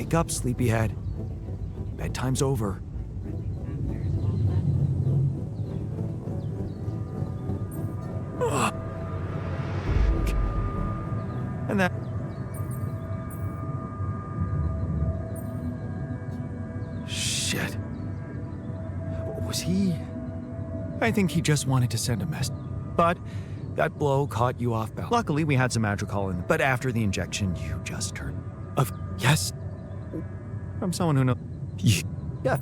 Wake up, sleepyhead. Bedtime's over. Ugh. And that... Shit. Was he... I think he just wanted to send a message. But that blow caught you off balance. Luckily, we had some Madrigal in, but after the injection, you just turned. Yes. From someone who knows. Yeah.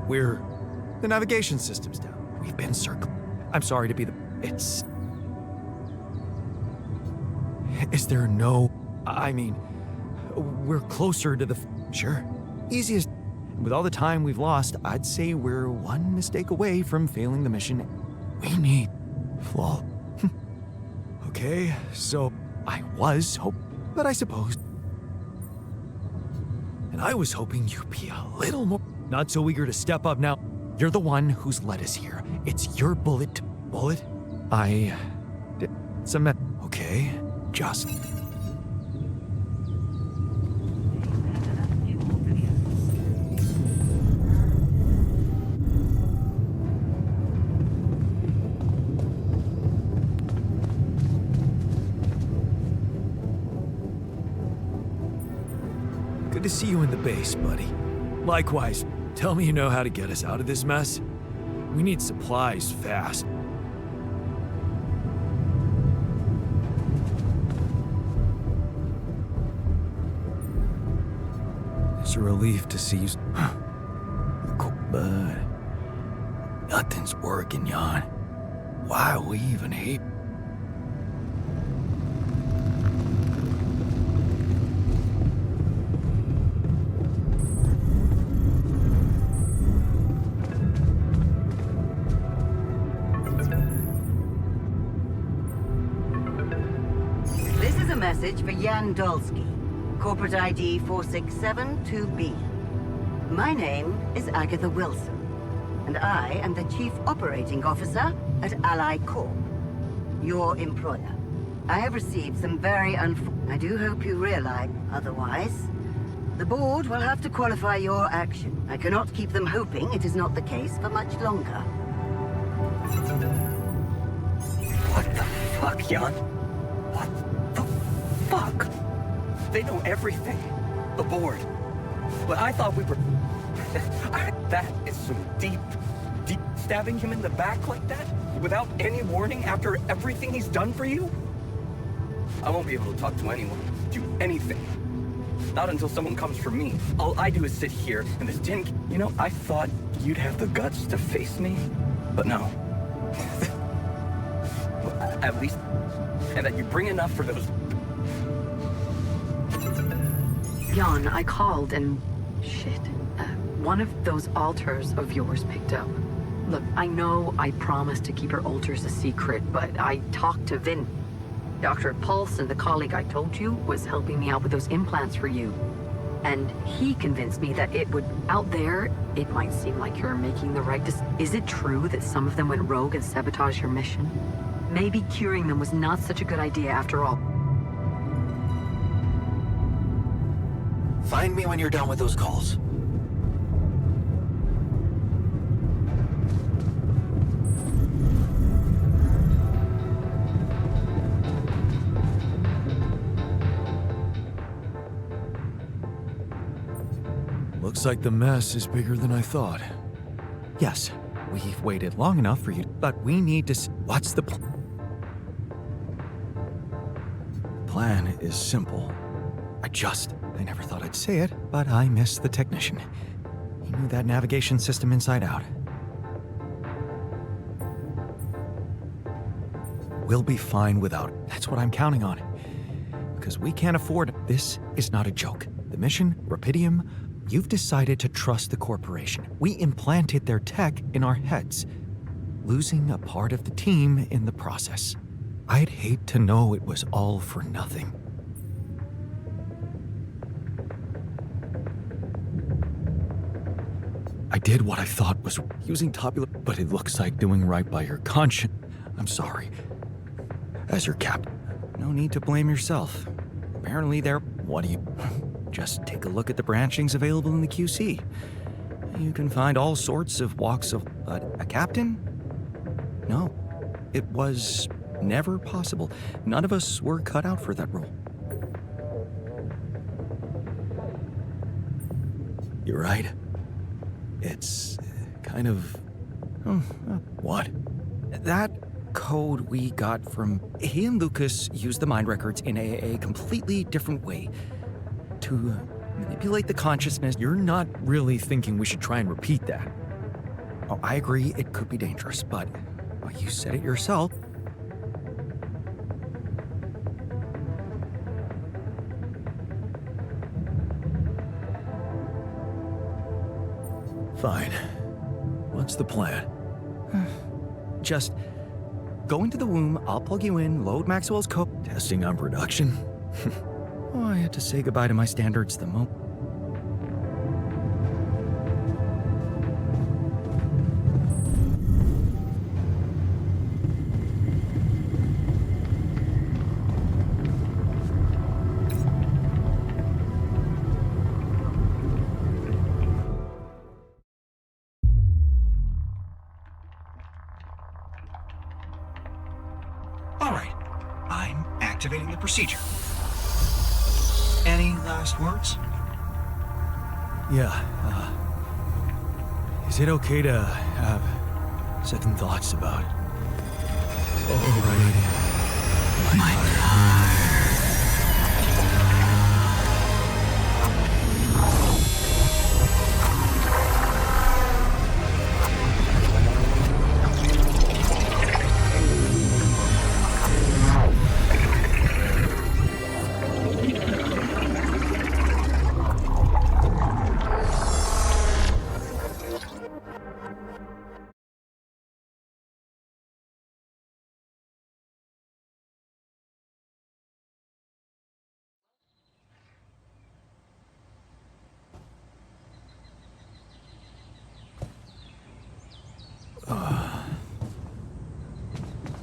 The navigation system's down. We've been circled. I'm sorry to be the... It's... Is there no... I mean, we're closer to the... Sure. Easiest... With all the time we've lost, I'd say we're one mistake away from failing the mission. We need... Flaw. Okay, so... I was but I suppose... And I was hoping you'd be a little more... Not so eager to step up now. You're the one who's led us here. It's your bullet. I... Submit. Okay, just... Good to see you in the base, buddy. Likewise, tell me you know how to get us out of this mess. We need supplies fast. It's a relief to see you. Cool, but nothing's working, Jan. Why we even hate? Message for Jan Dolsky, corporate ID 4672B. My name is Agatha Wilson, and I am the Chief Operating Officer at Ally Corp, your employer. I have received some very I do hope you realize, otherwise, the board will have to qualify your action. I cannot keep them hoping it is not the case for much longer. What the fuck, Jan? What the fuck? They know everything. The board. But I thought we were... That is some deep stabbing him in the back like that? Without any warning after everything he's done for you? I won't be able to talk to anyone, do anything. Not until someone comes for me. All I do is sit here in this tin... You know, I thought you'd have the guts to face me, but no. At least... And that you bring enough for those... Jan, I called and... Shit. One of those altars of yours picked up. Look, I know I promised to keep your altars a secret, but I talked to Vin. Dr. Paulson, the colleague I told you, was helping me out with those implants for you. And he convinced me that it would... Out there, it might seem like you're making the right decision. Is it true that some of them went rogue and sabotaged your mission? Maybe curing them was not such a good idea after all. Find me when you're done with those calls. Looks like the mess is bigger than I thought. Yes, we've waited long enough for you, but we need to... What's the plan? Plan is simple. I never thought I'd say it, but I miss the technician. He knew that navigation system inside out. We'll be fine without it. That's what I'm counting on. Because we can't afford it. This is not a joke. The mission, Rapidium, you've decided to trust the corporation. We implanted their tech in our heads, losing a part of the team in the process. I'd hate to know it was all for nothing. I did what I thought was using Tabula, but it looks like doing right by your conscience. I'm sorry. As your captain, no need to blame yourself. Apparently what do you... Just take a look at the branchings available in the QC. You can find all sorts of walks of... a captain? No, it was never possible. None of us were cut out for that role. You're right. It's kind of... what? That code we got from... He and Lucas used the mind records in a completely different way. To manipulate the consciousness. You're not really thinking we should try and repeat that. Oh, I agree it could be dangerous, but... well, you said it yourself. Fine. What's the plan? Just go into the womb, I'll plug you in, load Maxwell's code. Testing on production? Oh, I had to say goodbye to my standards the moment. All right, I'm activating the procedure. Any last words? Yeah, is it okay to have second thoughts about... overriding my heart?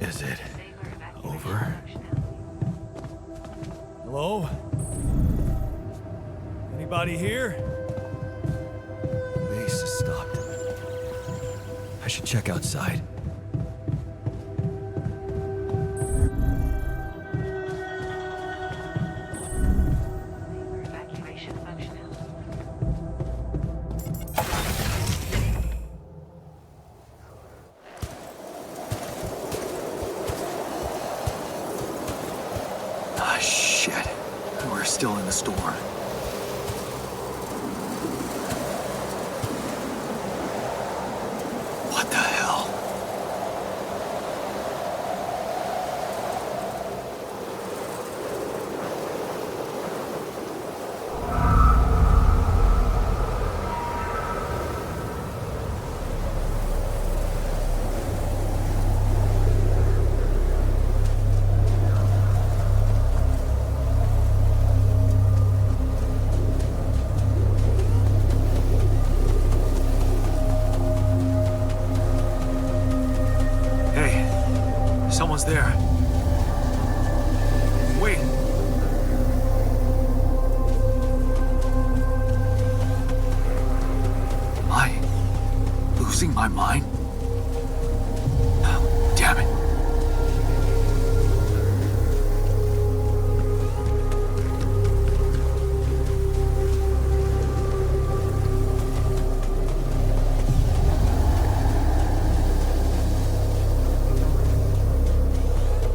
Is it over? Hello? Anybody here? Base has stopped. I should check outside. Evacuation functional. Ah, shit. We're still in the storm. What the hell? Someone's there. Wait. Am I losing my mind? Oh, damn it.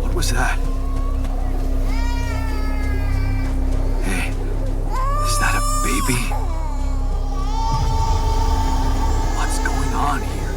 What was that? Hey, is that a baby? What's going on here?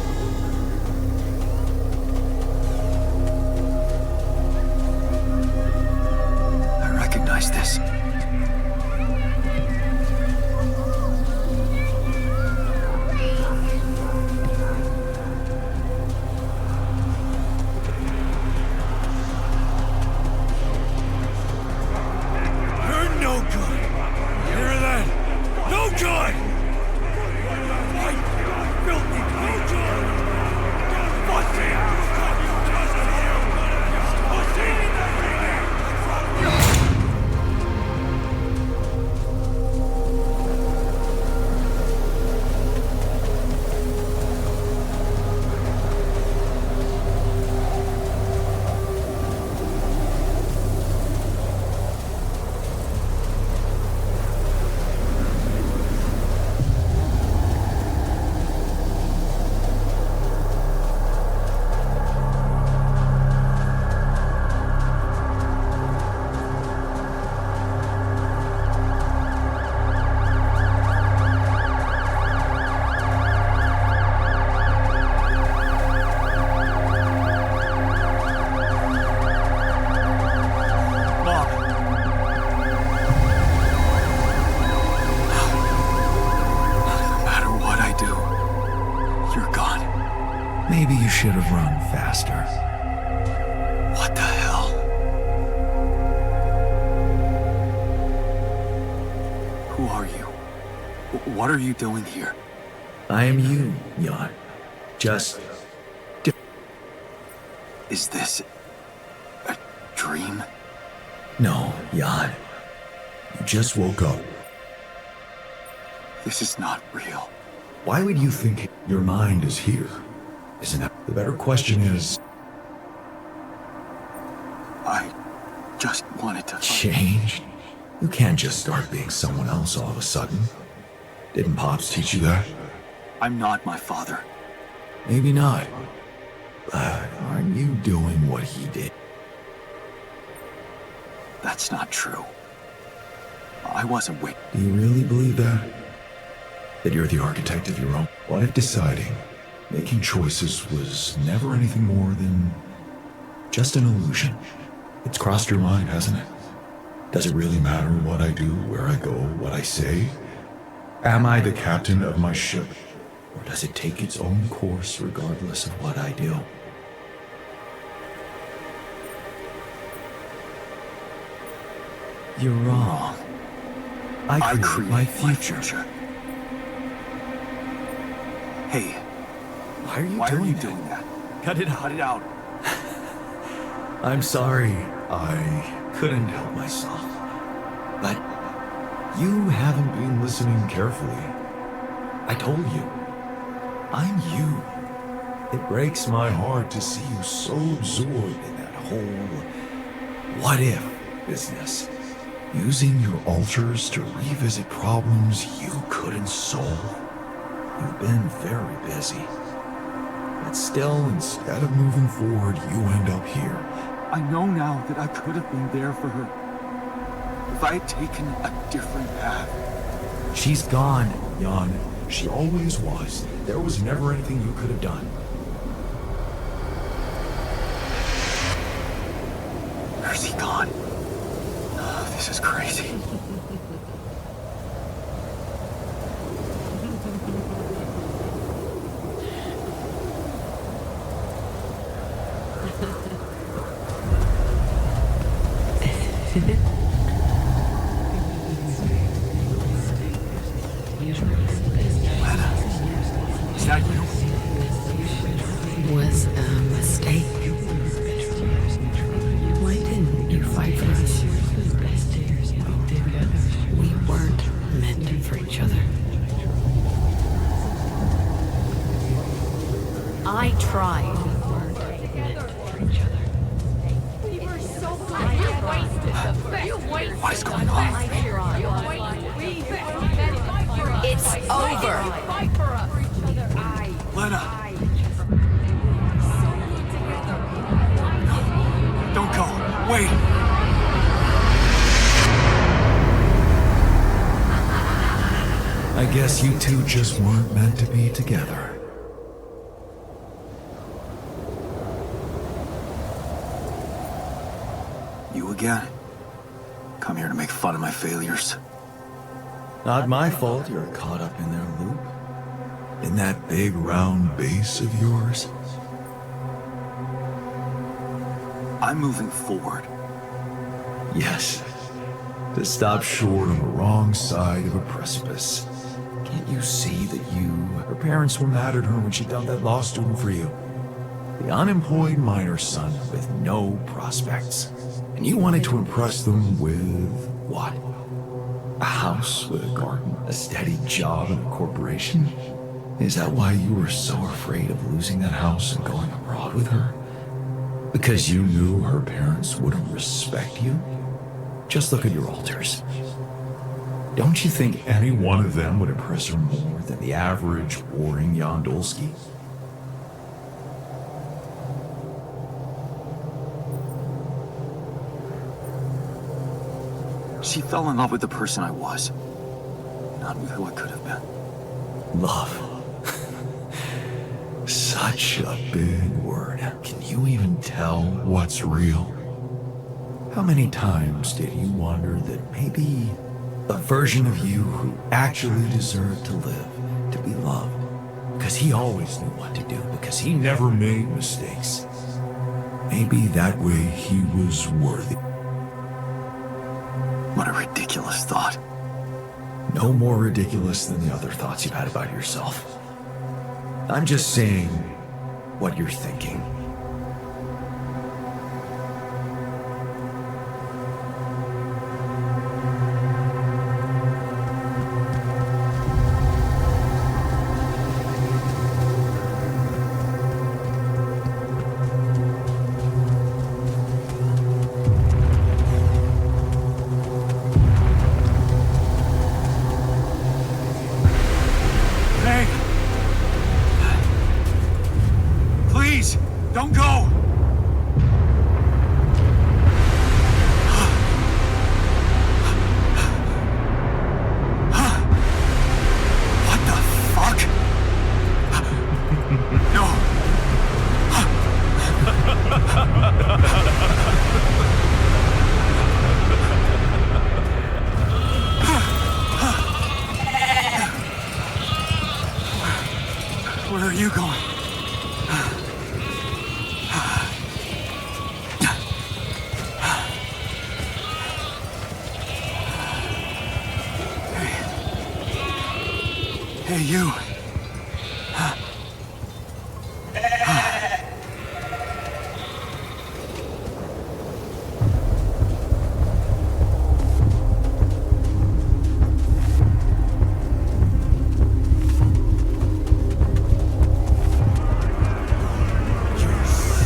Maybe you should have run faster. What the hell? Who are you? What are you doing here? I am you, Jan. Just... Is this a dream? No, Jan. You just woke up. This is not real. Why would you think your mind is here? Isn't it? The better question is... I just wanted to... Changed? You can't just start being someone else all of a sudden. Didn't Pops teach you that? I'm not my father. Maybe not. But aren't you doing what he did? That's not true. I wasn't wait. Do you really believe that? That you're the architect of your own? What if deciding, making choices was never anything more than just an illusion? It's crossed your mind, hasn't it? Does it really matter what I do, where I go, what I say? Am I the captain of my ship? Or does it take its own course regardless of what I do? You're wrong. I create my future. Hey, Why are you why are doing you that? doing that? Cut it out. Cut it out. I'm sorry. I couldn't help myself. But you haven't been listening carefully. I told you. I'm you. It breaks my heart to see you so absorbed in that whole what if business. Using your alters to revisit problems you couldn't solve. You've been very busy. But still, instead of moving forward, you end up here. I know now that I could have been there for her. If I had taken a different path. She's gone, Jan. She always was. There was never anything you could have done. Where's he gone? Oh, this is crazy. Is that you? Was a mistake. Why didn't you fight for us? We weren't meant for each other. I tried. We weren't meant for each other. What is going on? It's over. Lena! Don't go! Wait! I guess you two just weren't meant to be together. You again? Come here to make fun of my failures. Not my fault you're caught up in their loop. In that big round base of yours. I'm moving forward. Yes. To stop short on the wrong side of a precipice. Can't you see that her parents were mad at her when she dumped that law student for you? The unemployed miner son with no prospects. And you wanted to impress them with what? A house with a garden, a steady job in a corporation? Is that why you were so afraid of losing that house and going abroad with her? Because you knew her parents wouldn't respect you? Just look at your alters. Don't you think any one of them would impress her more than the average warring Yandolski? She fell in love with the person I was, not with who I could have been. Love. Such a big word. Can you even tell what's real? How many times did you wonder that maybe a version of you who actually deserved to live, to be loved, Because he always knew what to do, because he never made mistakes. Maybe that way he was worthy. What a ridiculous thought. No more ridiculous than the other thoughts you've had about yourself. I'm just saying what you're thinking. Please, don't go! What the fuck? No! Where are you going? Hey, you.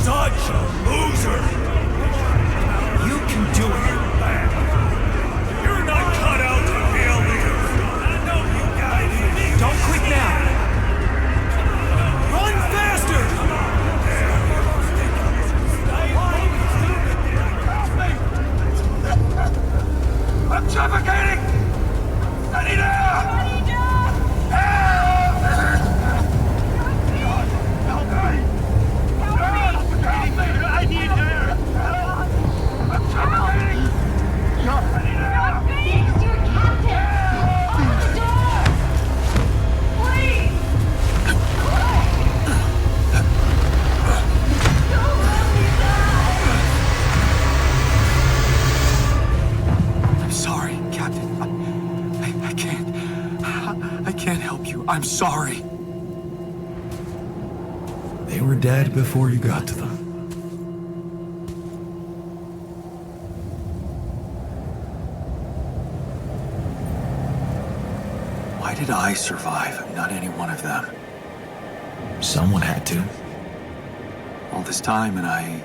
Such a loser! You can do it. You're not cut out to be a leader. I know you guys. Don't quit now. Run faster! I'm suffocating! I need air! I need air! I'm suffocating! I need air! Fix your captain! Open the door! Please! Don't let me die! I'm sorry, Captain. I can't. I can't help you. I'm sorry. They were dead before you got to them. Why did I survive, not any one of them? Someone had to. All this time, and I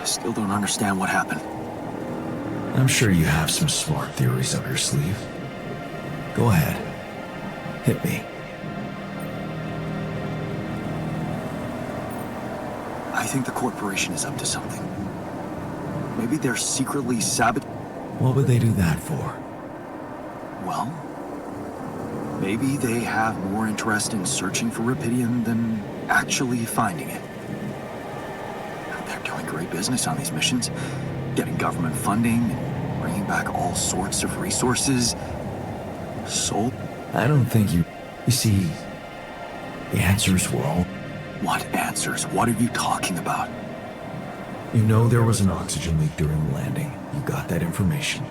still don't understand what happened. I'm sure you have some smart theories up your sleeve. Go ahead. Hit me. I think the corporation is up to something. Maybe they're secretly sabotaging. What would they do that for? Well, maybe they have more interest in searching for Rapidium than actually finding it. They're doing great business on these missions, getting government funding, and bringing back all sorts of resources. So, I don't think you... You see, the answers were all... what answers? What are you talking about? You know there was an oxygen leak during the landing. You got that information.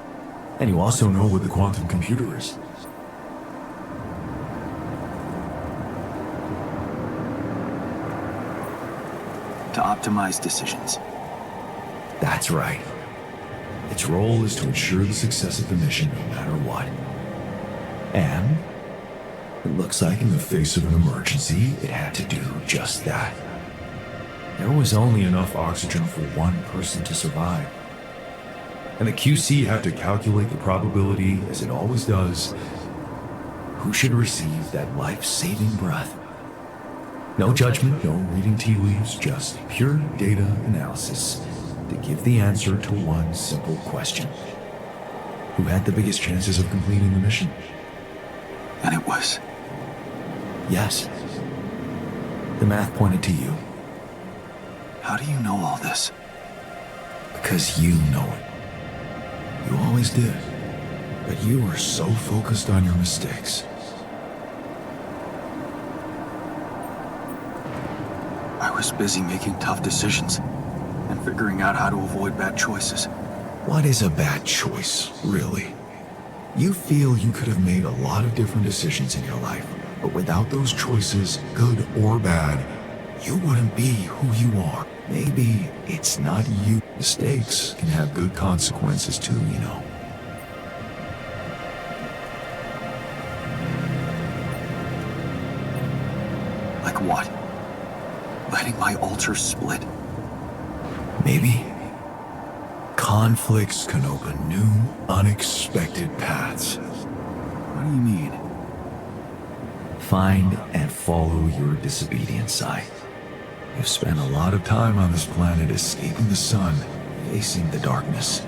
And you also know what the quantum computer is. To optimize decisions. That's right. Its role is to ensure the success of the mission no matter what. And it looks like in the face of an emergency, it had to do just that. There was only enough oxygen for one person to survive. And the QC had to calculate the probability, as it always does, who should receive that life-saving breath. No judgment, no reading tea leaves, just pure data analysis to give the answer to one simple question. Who had the biggest chances of completing the mission? And it was. Yes. The math pointed to you. How do you know all this? Because you know it. You always did. But you were so focused on your mistakes. I was busy making tough decisions and figuring out how to avoid bad choices. What is a bad choice, really? You feel you could have made a lot of different decisions in your life, but without those choices, good or bad, you wouldn't be who you are. Maybe it's not you. Mistakes can have good consequences too, you know. Like what? Letting my altar split? Maybe. Conflicts can open new, unexpected paths. What do you mean? Find and follow your disobedient side. You've spent a lot of time on this planet escaping the sun, facing the darkness.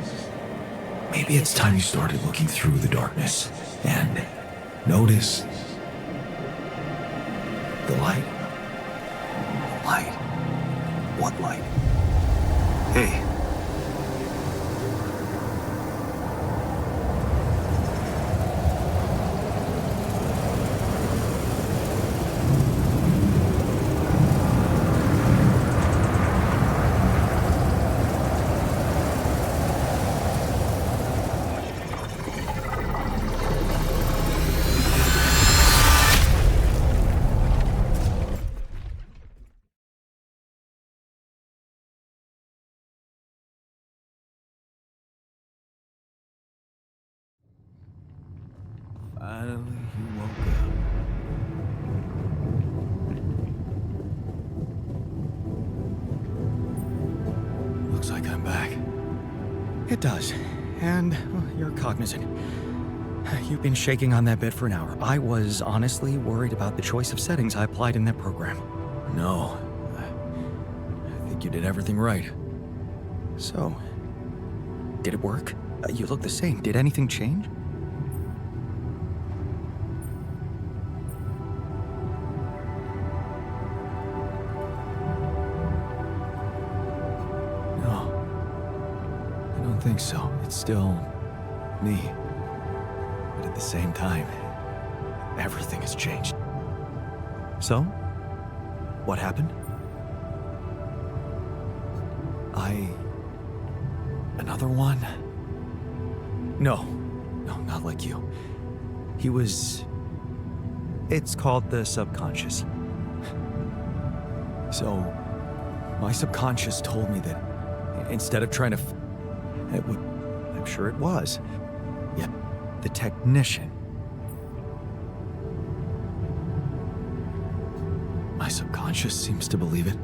Maybe it's time you started looking through the darkness and notice the light. Light? What light? Hey. Finally, he woke up. Looks like I'm back. It does. And well, you're cognizant. You've been shaking on that bed for an hour. I was honestly worried about the choice of settings I applied in that program. No. I think you did everything right. So, did it work? You look the same. Did anything change? I don't think so. It's still me. But at the same time, everything has changed. So, what happened? Another one? No, not like you. He was... It's called the subconscious. So, my subconscious told me that instead of trying to... I'm sure it was. Yet, the technician... My subconscious seems to believe it.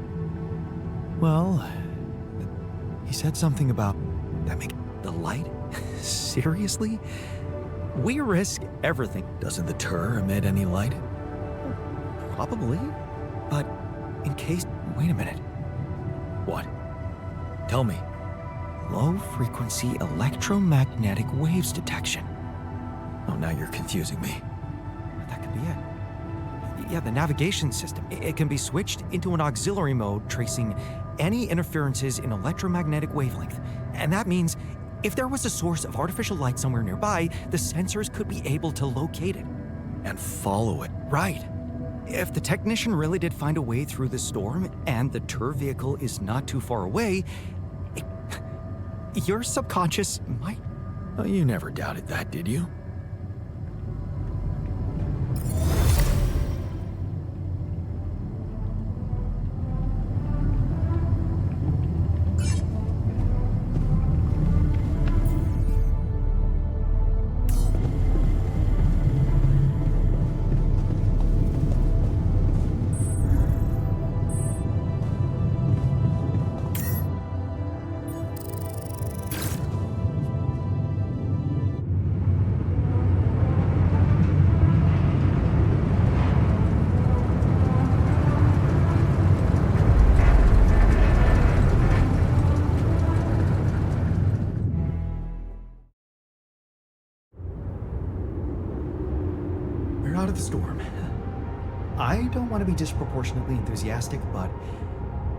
Well, he said something about that make the light? Seriously? We risk everything. Doesn't the Tur emit any light? Probably. But in case... Wait a minute. What? Tell me. Low-frequency electromagnetic waves detection. Oh, now you're confusing me. That could be it. Yeah, the navigation system. It can be switched into an auxiliary mode, tracing any interferences in electromagnetic wavelength. And that means if there was a source of artificial light somewhere nearby, the sensors could be able to locate it and follow it. Right. If the technician really did find a way through the storm and the Tur vehicle is not too far away, your subconscious might... Oh, you never doubted that, did you? Out of the storm. I don't want to be disproportionately enthusiastic, but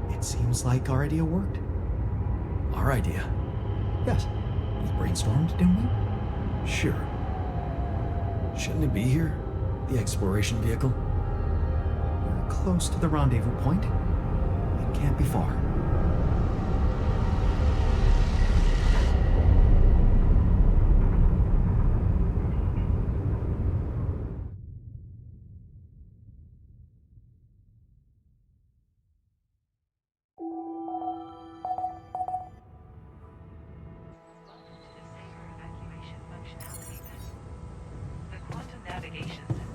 it seems like our idea worked. Our idea? Yes. We brainstormed, didn't we? Sure. Shouldn't it be here? The exploration vehicle? We're close to the rendezvous point. can't be far. The quantum navigation system.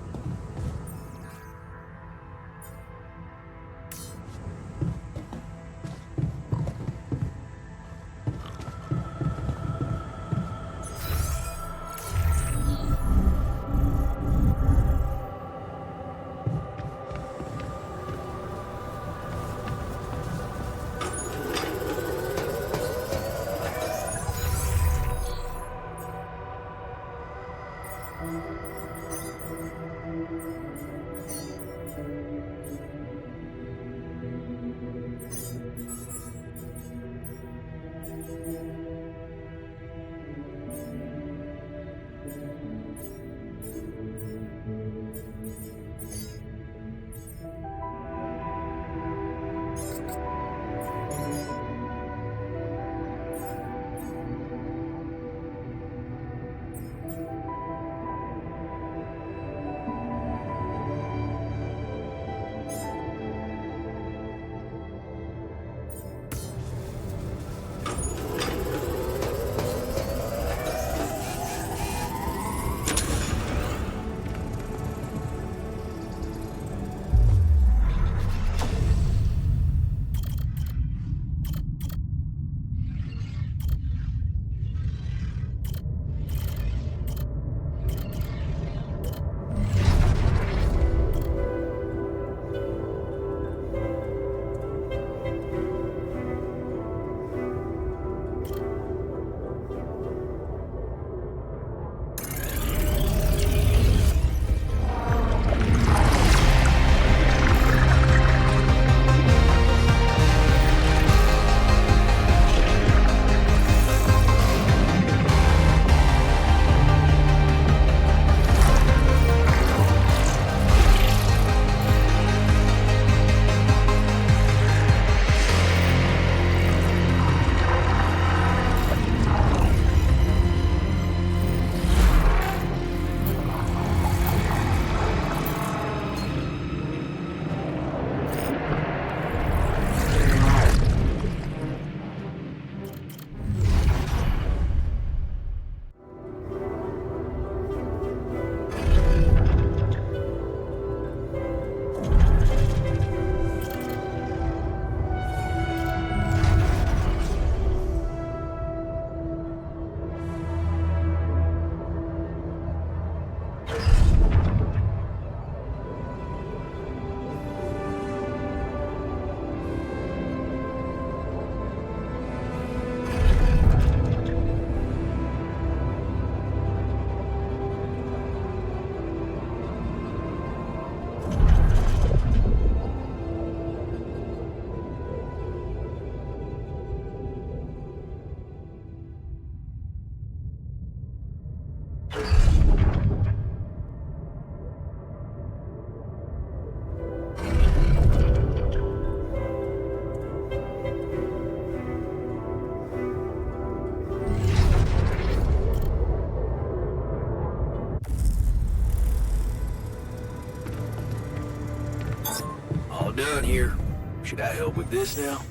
Done here. Should I help with this now?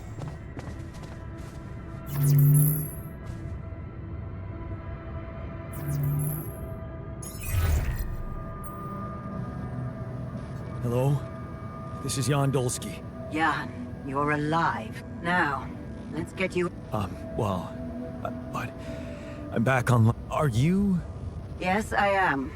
Hello? This is Jan Dolsky. Jan, you're alive. Now, let's get you... But I'm back on... Are you... Yes, I am.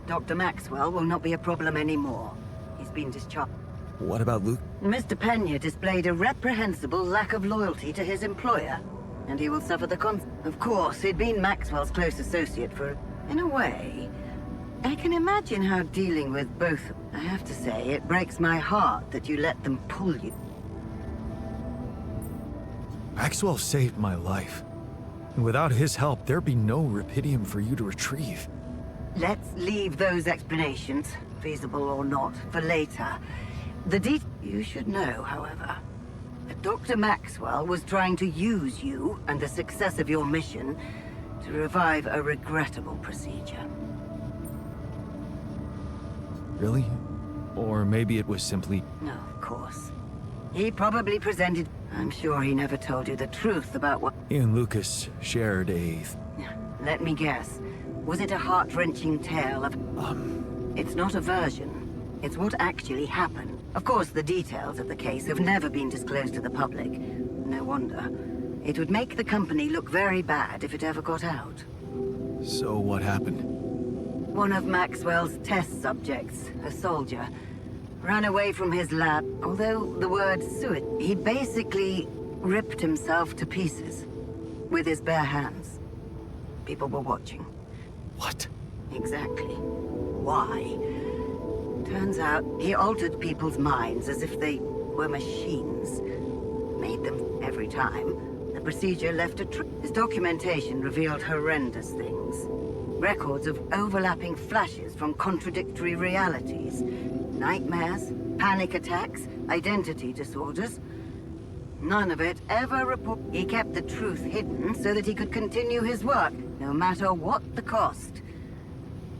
Dr. Maxwell will not be a problem anymore. He's been discharged. What about Luke? Mr. Pena displayed a reprehensible lack of loyalty to his employer, and he will suffer the Of course, he'd been Maxwell's close associate for... In a way, I can imagine how dealing with both... I have to say, it breaks my heart that you let them pull you. Maxwell saved my life. And without his help, there'd be no Rapidium for you to retrieve. Let's leave those explanations, feasible or not, for later. You should know, however, that Dr. Maxwell was trying to use you and the success of your mission to revive a regrettable procedure. Really? Or maybe it was simply... No, of course. He probably presented... I'm sure he never told you the truth about what... Ian Lucas shared a... Let me guess. Was it a heart-wrenching tale of... It's not a version. It's what actually happened. Of course, the details of the case have never been disclosed to the public. No wonder. It would make the company look very bad if it ever got out. So what happened? One of Maxwell's test subjects, a soldier, ran away from his lab. Although the word suicide, he basically ripped himself to pieces with his bare hands. People were watching. What? Exactly. Why? Turns out he altered people's minds as if they were machines. Made them every time. The procedure left a His documentation revealed horrendous things. Records of overlapping flashes from contradictory realities. Nightmares, panic attacks, identity disorders. None of it ever reported. He kept the truth hidden so that he could continue his work, no matter what the cost.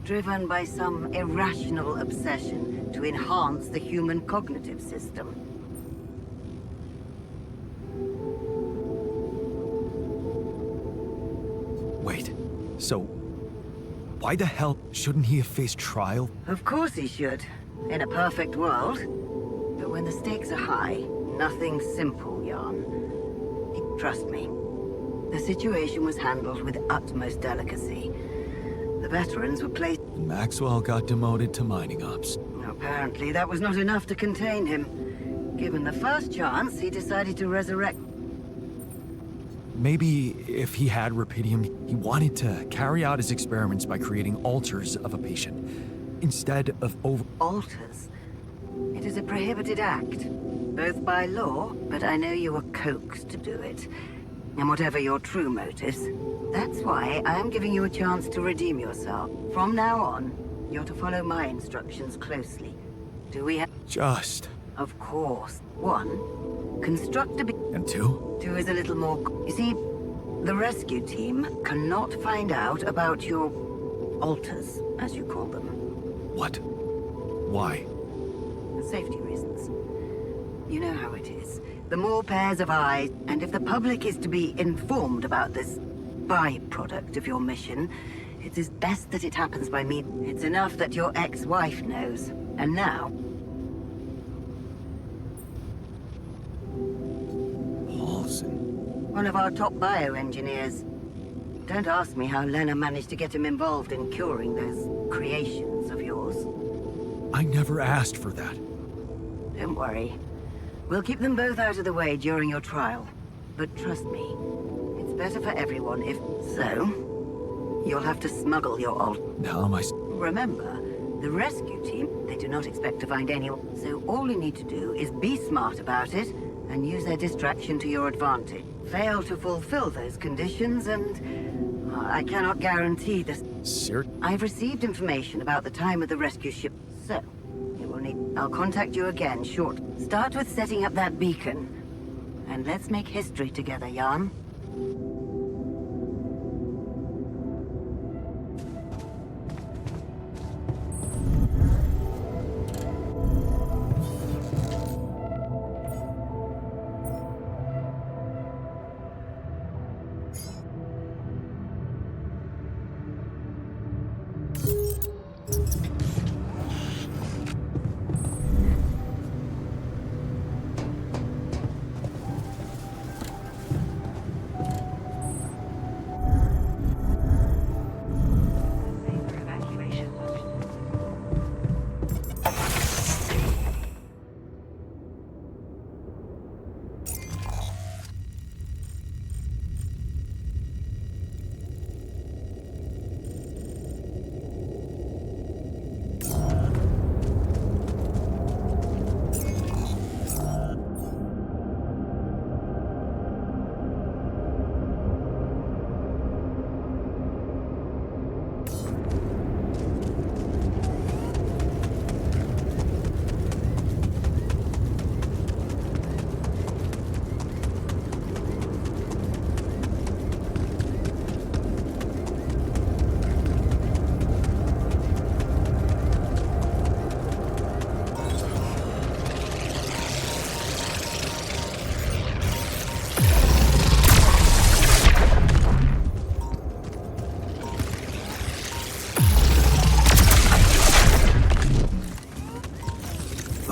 Driven by some irrational obsession to enhance the human cognitive system. Wait, so... why the hell shouldn't he have faced trial? Of course he should, in a perfect world. But when the stakes are high, nothing's simple, Jan. Trust me. The situation was handled with utmost delicacy. The veterans were placed... Maxwell got demoted to mining ops. Apparently, that was not enough to contain him. Given the first chance, he decided to resurrect... Maybe if he had Rapidium, he wanted to carry out his experiments by creating alters of a patient, instead of Alters? It is a prohibited act, both by law, but I know you were coaxed to do it. And whatever your true motives, that's why I am giving you a chance to redeem yourself. From now on, you're to follow my instructions closely. Do we have... Just... Of course. 1, construct a... And 2? 2 is a little more... You see, the rescue team cannot find out about your alters, as you call them. What? Why? Safety reasons. You know how it is. The more pairs of eyes, and if the public is to be informed about this byproduct of your mission, it is best that it happens by me. It's enough that your ex-wife knows. And now... Paulson. One of our top bioengineers. Don't ask me how Lena managed to get him involved in curing those creations of yours. I never asked for that. Don't worry. We'll keep them both out of the way during your trial. But trust me, it's better for everyone if... So, you'll have to smuggle your old... Now am I... Remember, the rescue team, they do not expect to find anyone. So all you need to do is be smart about it and use their distraction to your advantage. Fail to fulfill those conditions and... I cannot guarantee this. Sir? I've received information about the time of the rescue ship, so... I'll contact you again short. Start with setting up that beacon. And let's make history together, Jan.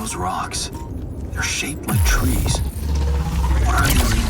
those rocks. They're shaped like trees. What are they really?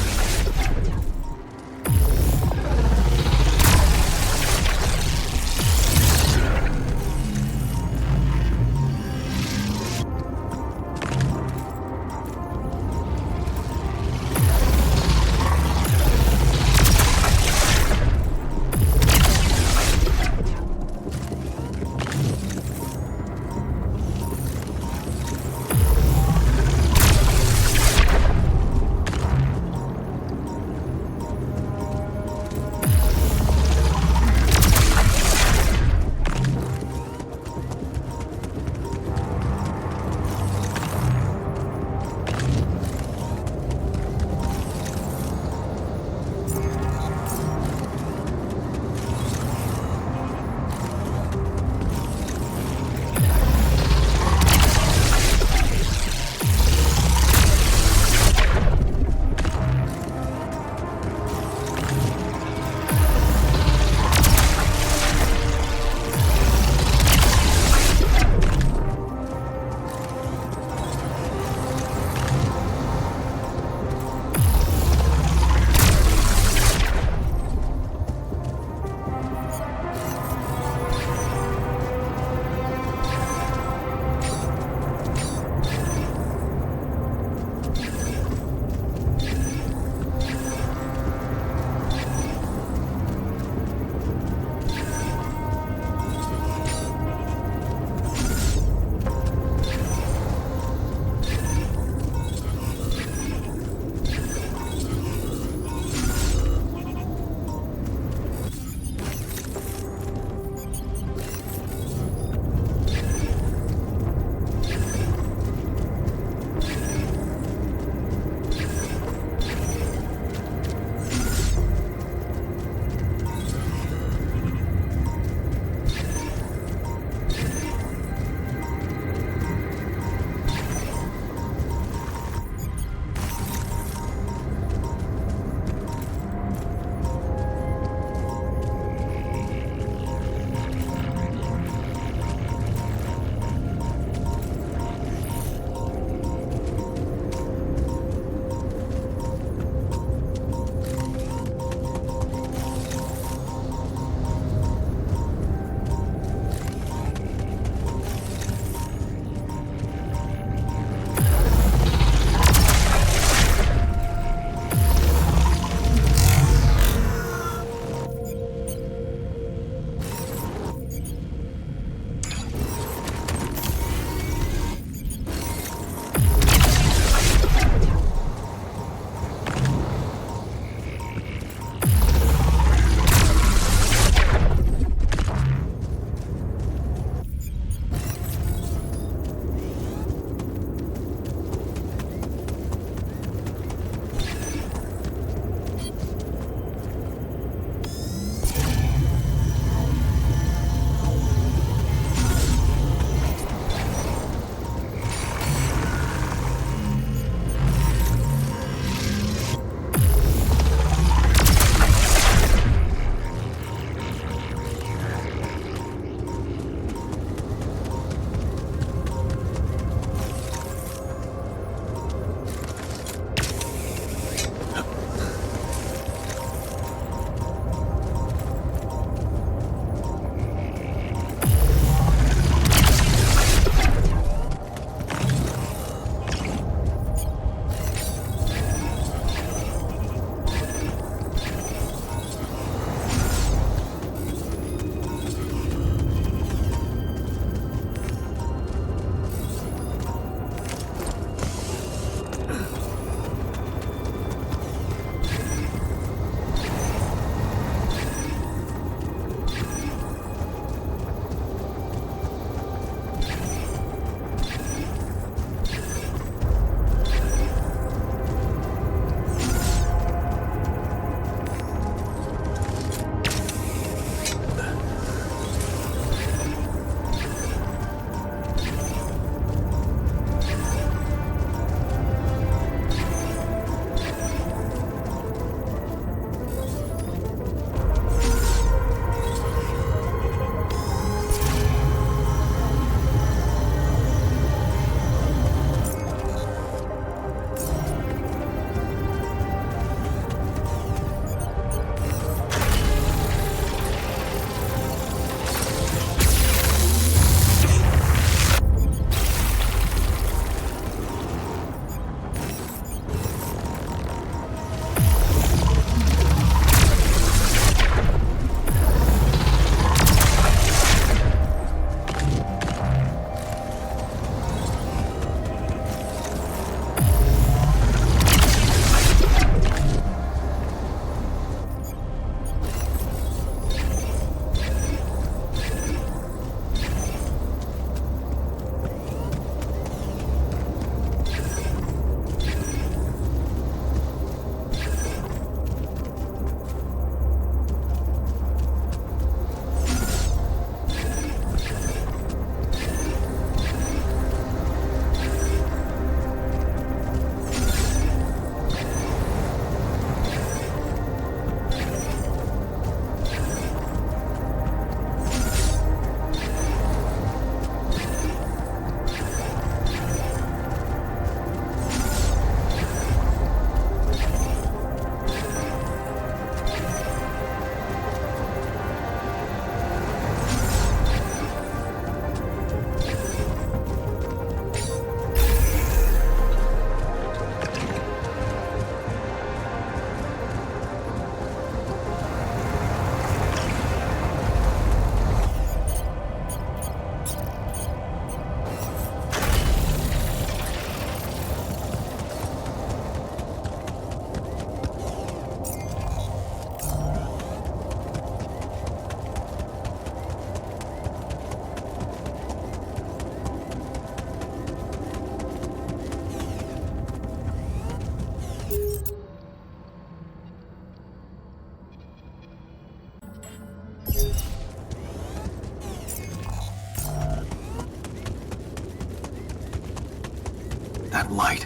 That light.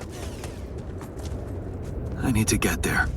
I need to get there.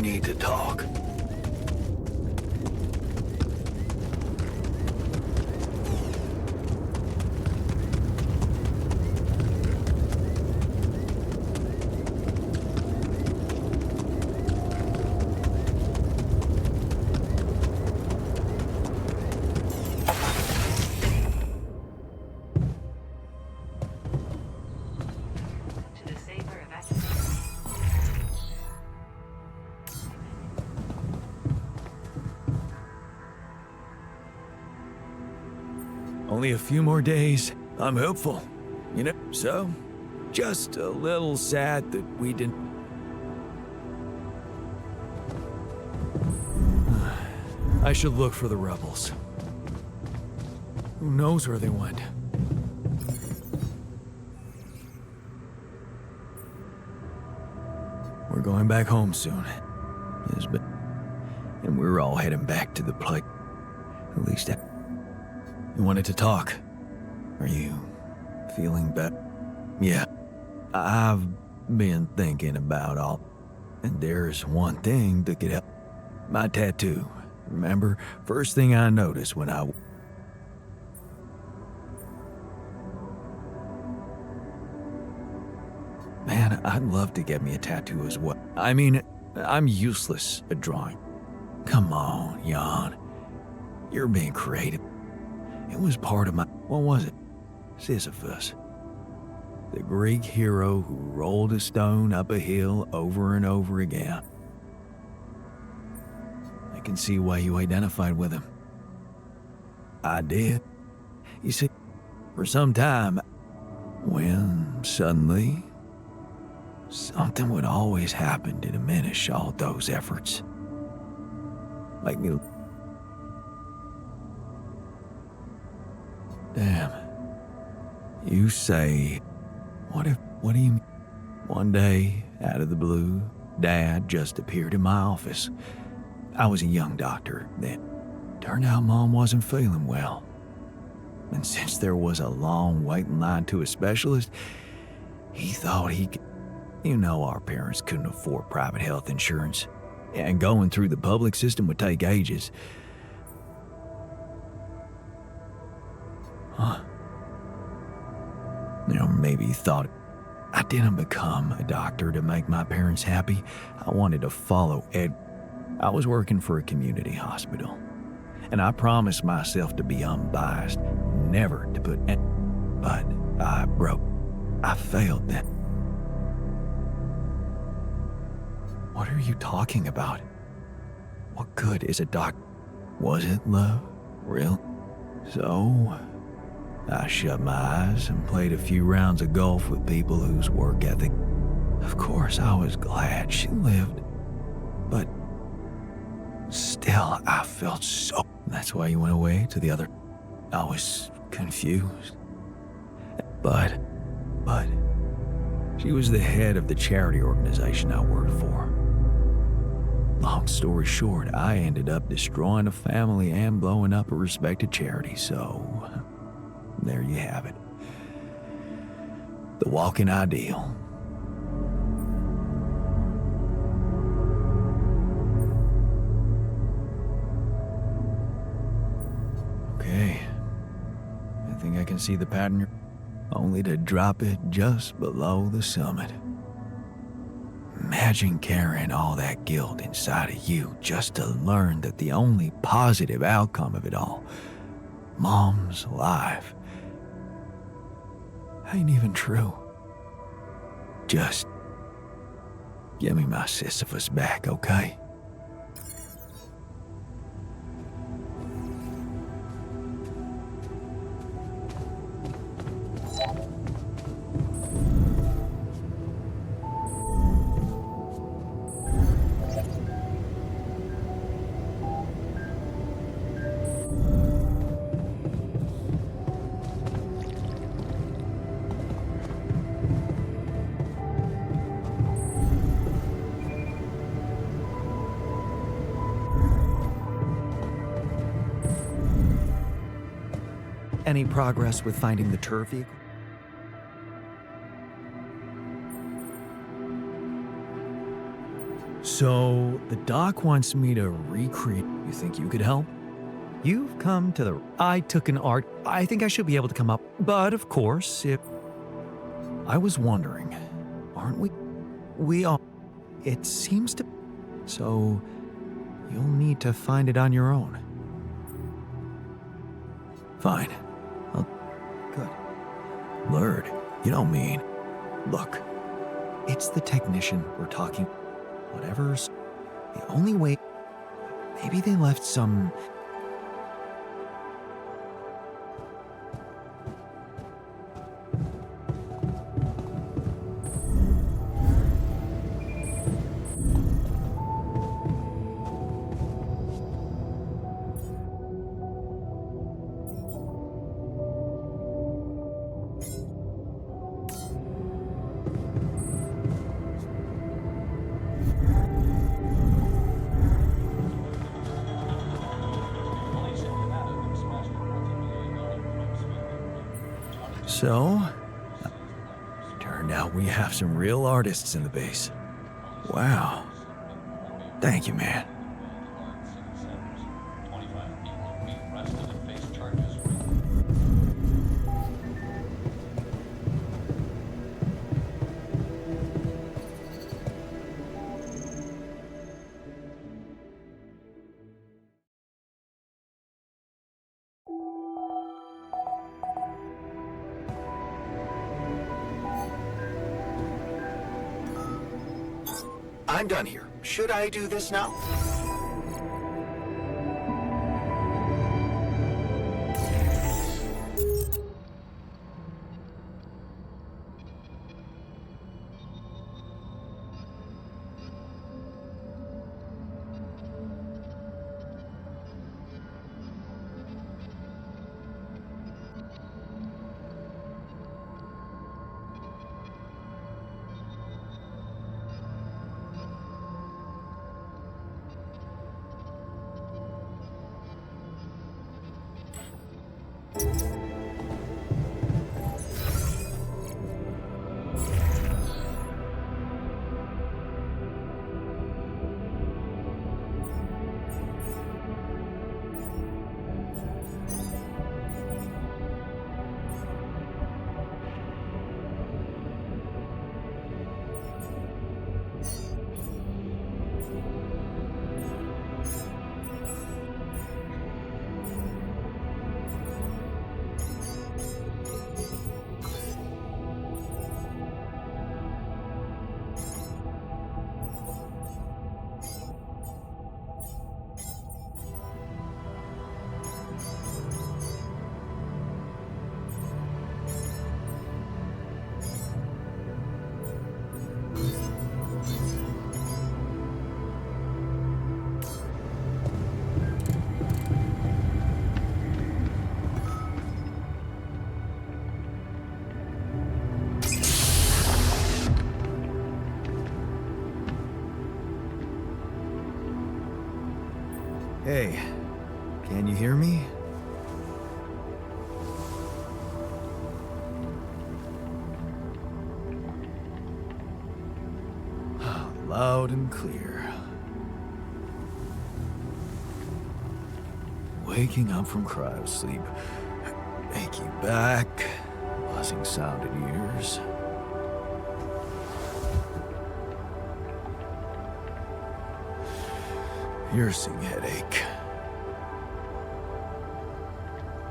need to talk. To the saber evacuation. Only a few more days. I'm hopeful. You know, so just a little sad that we didn't. I should look for the rebels. Who knows where they went? We're going back home soon. Yes, but... And we're all heading back to the place. At least that... You wanted to talk. Are you feeling better? Yeah. I've been thinking about all... And there's one thing that could help. My tattoo. Remember? First thing I noticed when I... Man, I'd love to get me a tattoo as well. I mean, I'm useless at drawing. Come on, Jan. You're being creative. It was part of my... What was it? Sisyphus. The Greek hero who rolled a stone up a hill over and over again. I can see why you identified with him. I did. You see, for some time, when suddenly... something would always happen to diminish all those efforts. Make me... Damn. You say... What do you mean? One day, out of the blue, Dad just appeared in my office. I was a young doctor then. Turned out Mom wasn't feeling well. And since there was a long waiting line to a specialist, he thought he could... You know our parents couldn't afford private health insurance, and going through the public system would take ages. Huh. You know, maybe he thought I didn't become a doctor to make my parents happy. I wanted to follow Ed. I was working for a community hospital, and I promised myself to be unbiased, never to put... But I broke. I failed then. What are you talking about? What good is a doctor? Was it love? Real? So, I shut my eyes and played a few rounds of golf with people whose work ethic... Of course, I was glad she lived. But still, I felt so... That's why you went away to the other... I was confused. But... She was the head of the charity organization I worked for. Long story short, I ended up destroying a family and blowing up a respected charity, so there you have it. The walking ideal. Okay. I think I can see the pattern, only to drop it just below the summit. Imagine carrying all that guilt inside of you just to learn that the only positive outcome of it all, Mom's life, ain't even true. Just give me my Sisyphus back, okay? Any progress with finding the turf vehicle? So, the doc wants me to recreate... You think you could help? You've come to the... I took an art... I think I should be able to come up... But, of course, if... I was wondering, aren't we? We are... It seems to... So, you'll need to find it on your own. Fine. Good. Lord, you don't mean... Look, it's the technician we're talking... Whatever's... The only way... Maybe they left some... So, turned out we have some real artists in the base. Wow. Thank you, man. I'm done here. Should I do this now? Hey, can you hear me? Loud and clear. Waking up from cryo sleep. Achy back. Buzzing sound in ears. Piercing headache.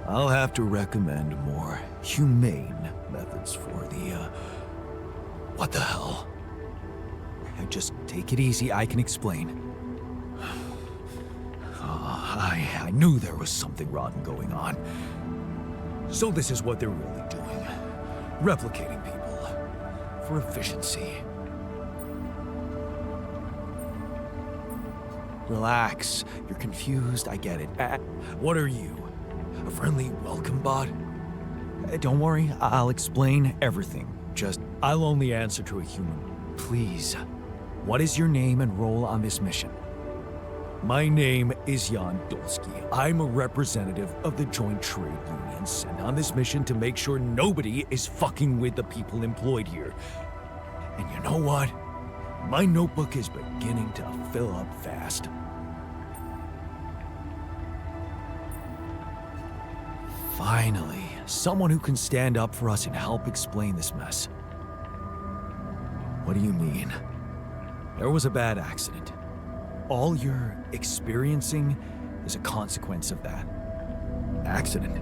I'll have to recommend more humane methods for the, what the hell? Just take it easy, I can explain. I knew there was something rotten going on. So this is what they're really doing. Replicating people. For efficiency. Relax. You're confused, I get it. What are you? A friendly welcome bot? Don't worry, I'll explain everything. Just, I'll only answer to a human. Please. What is your name and role on this mission? My name is Jan Dolsky. I'm a representative of the Joint Trade Union sent on this mission to make sure nobody is fucking with the people employed here. And you know what? My notebook is beginning to fill up fast. Finally, someone who can stand up for us and help explain this mess. What do you mean? There was a bad accident. All you're experiencing is a consequence of that. Accident?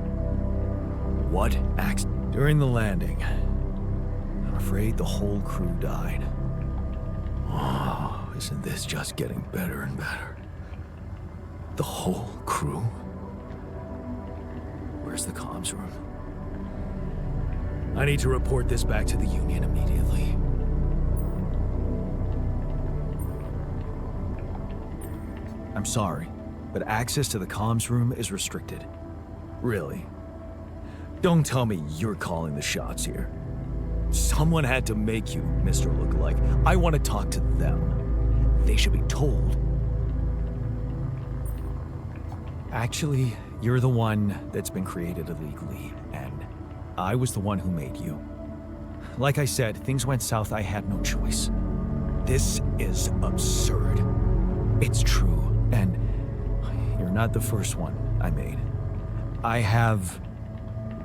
What accident? During the landing. I'm afraid the whole crew died. Oh, isn't this just getting better and better? The whole crew? Where's the comms room? I need to report this back to the Union immediately. I'm sorry, but access to the comms room is restricted. Really. Don't tell me you're calling the shots here. Someone had to make you, Mr. Lookalike. I want to talk to them. They should be told. Actually, you're the one that's been created illegally, and I was the one who made you. Like I said, things went south. I had no choice. This is absurd. It's true, and you're not the first one I made. I have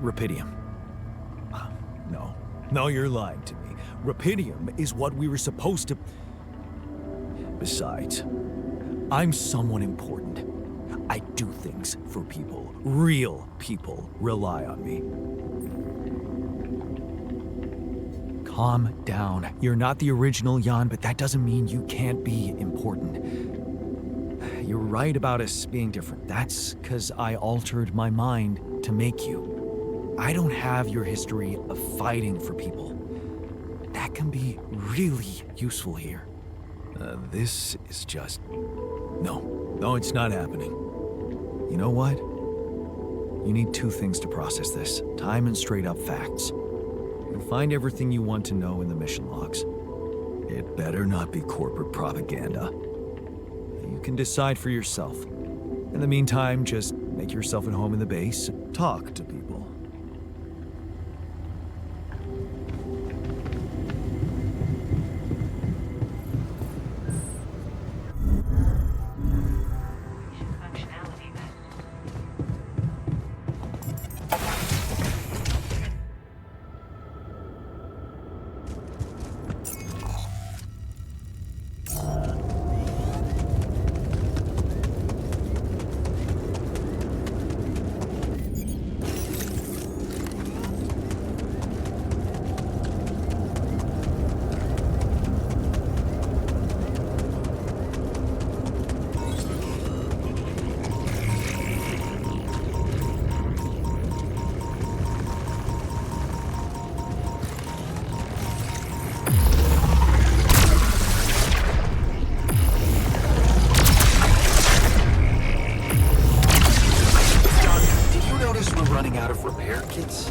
Rapidium. No, you're lying to me. Rapidium is what we were supposed to... Besides, I'm someone important. I do things for people. Real people rely on me. Calm down. You're not the original Jan, but that doesn't mean you can't be important. You're right about us being different. That's because I altered my mind to make you. I don't have your history of fighting for people. That can be really useful here. This is just... No, it's not happening. You know what? You need two things to process this. Time and straight up facts. You'll find everything you want to know in the mission logs. It better not be corporate propaganda. You can decide for yourself. In the meantime, just make yourself at home in the base. Talk to people. Mission functionality met. Did you notice we're running out of repair kits?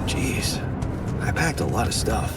Jeez, I packed a lot of stuff.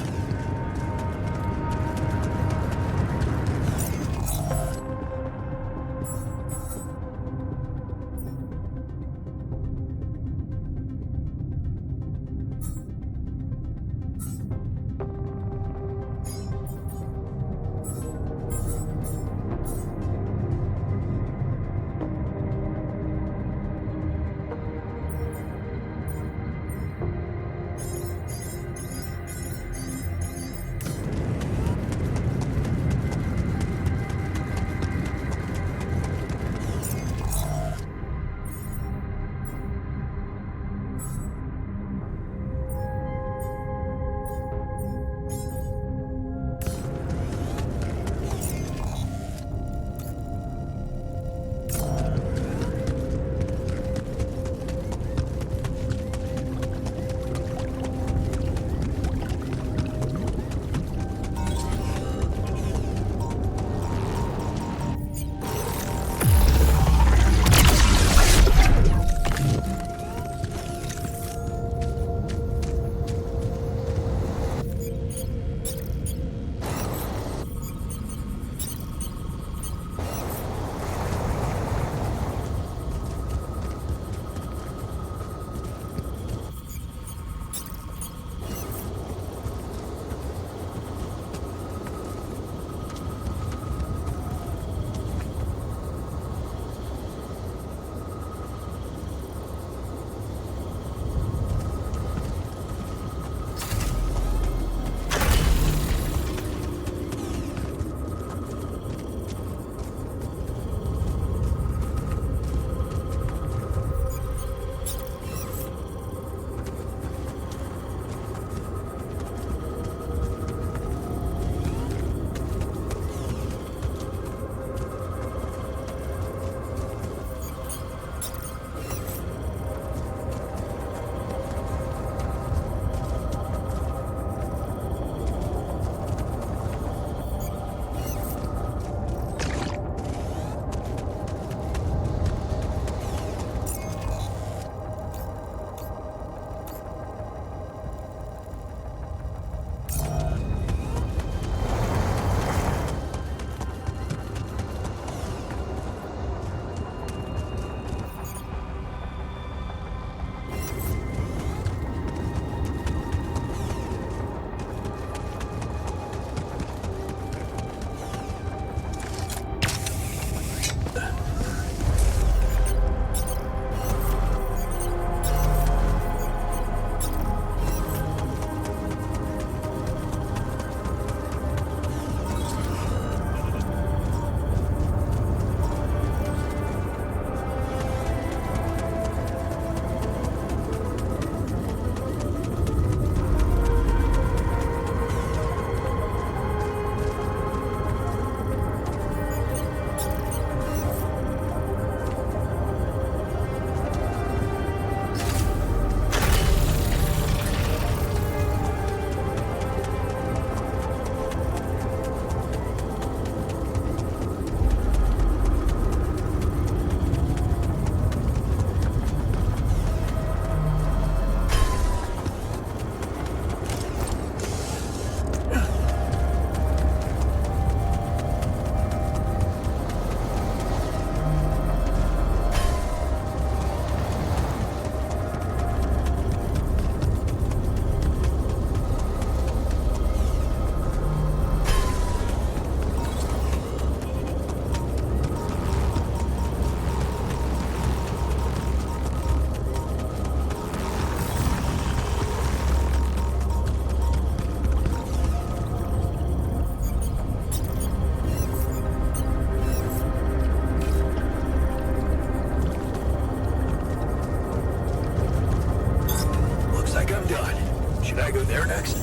through there next?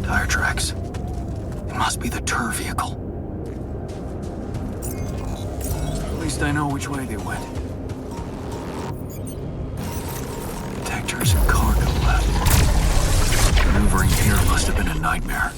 Tire tracks. It must be the tour vehicle. At least I know which way they went. Detectors and cargo left. Maneuvering here must have been a nightmare.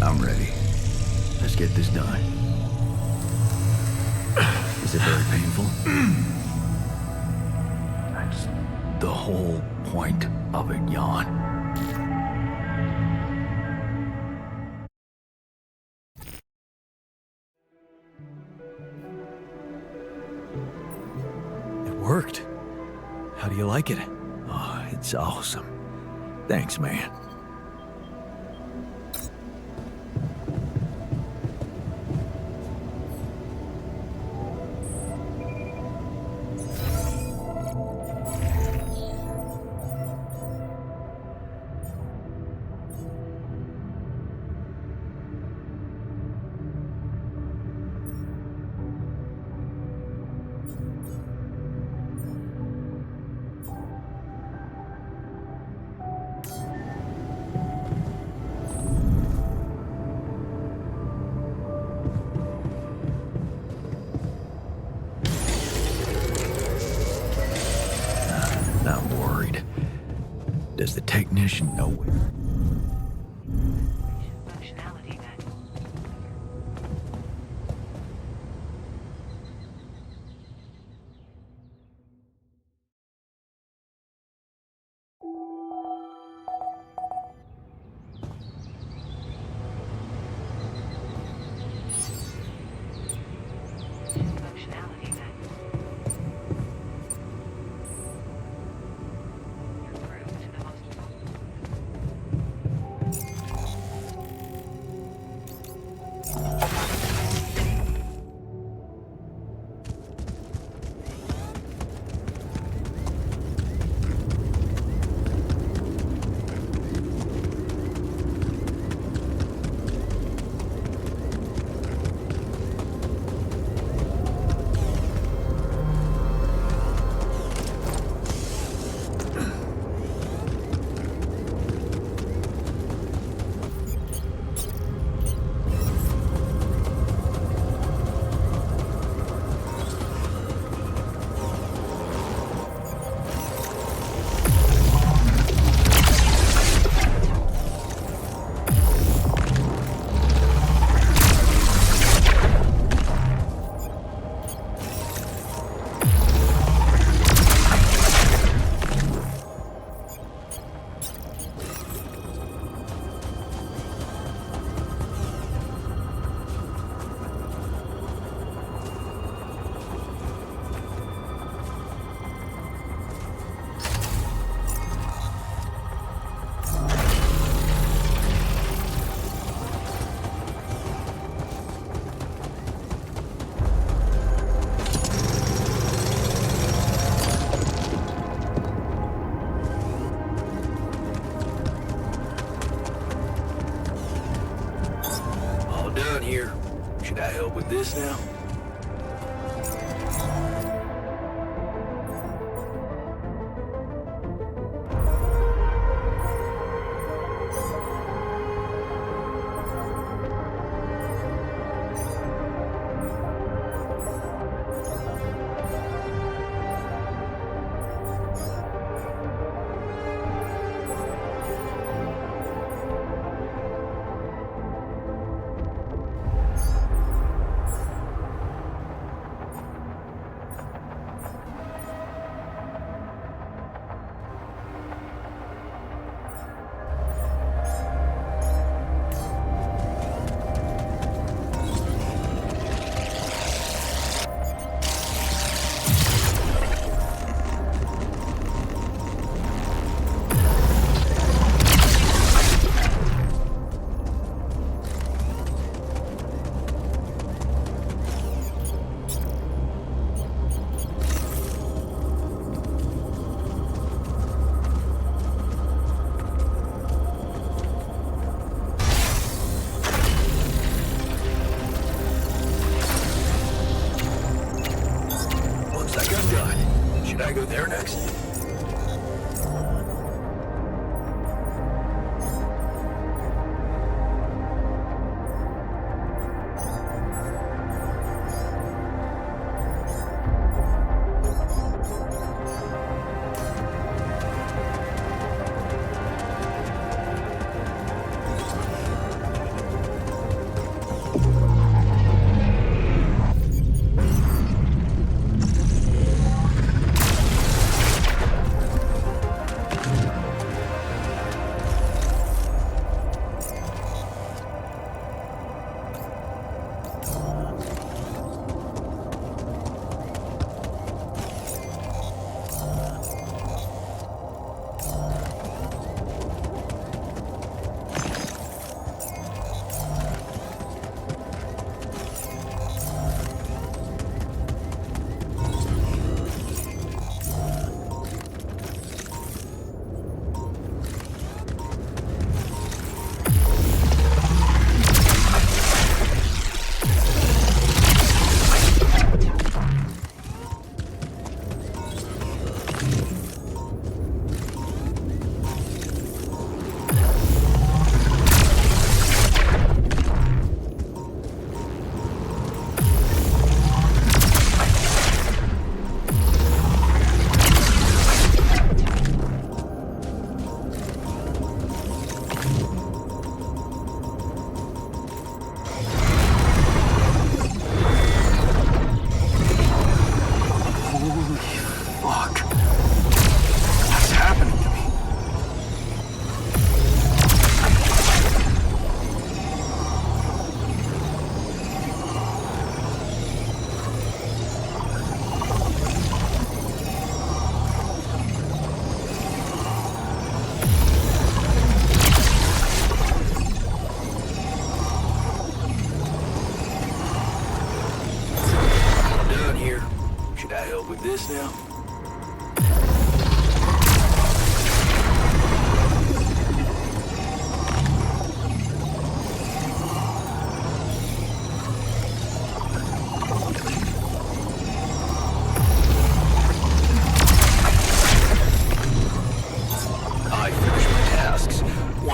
I'm ready. Let's get this done. Is it very painful? That's the whole point of it, Jan. It worked. How do you like it? Oh, it's awesome. Thanks, man. Does the technician know where? Functionality manual. Functionality manual. You're through to the most All done here. Should I help with this now?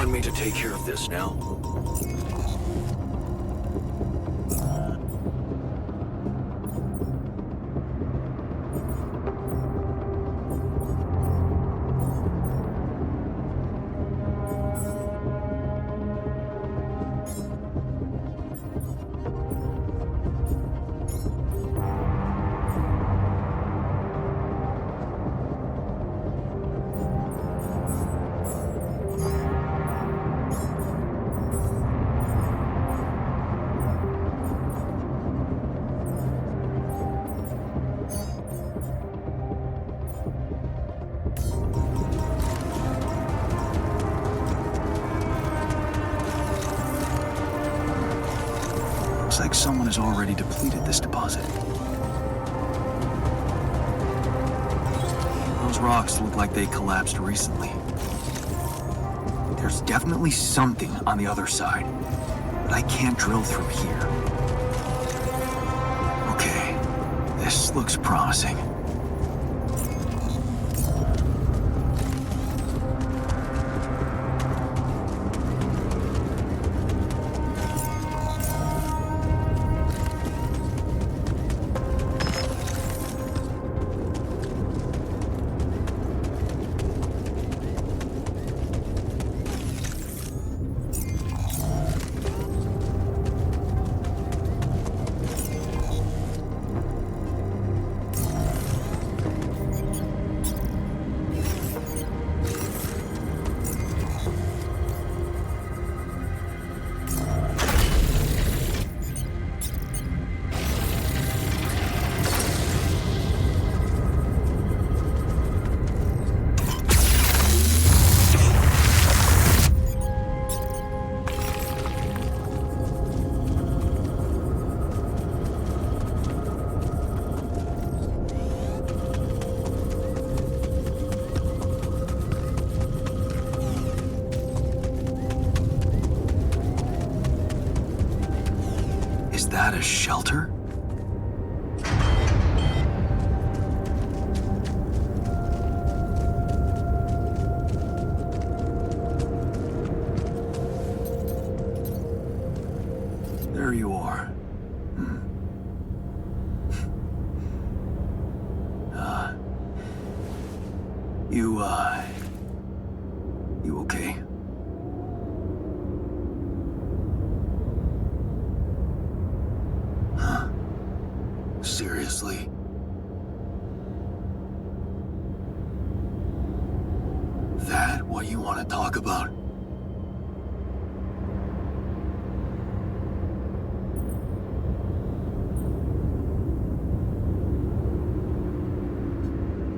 want me to take care of this now? Looks like someone has already depleted this deposit. Those rocks look like they collapsed recently. There's definitely something on the other side, but I can't drill through here. Okay, this looks promising. Is that a shelter? There you are. You okay? Seriously? That what you want to talk about?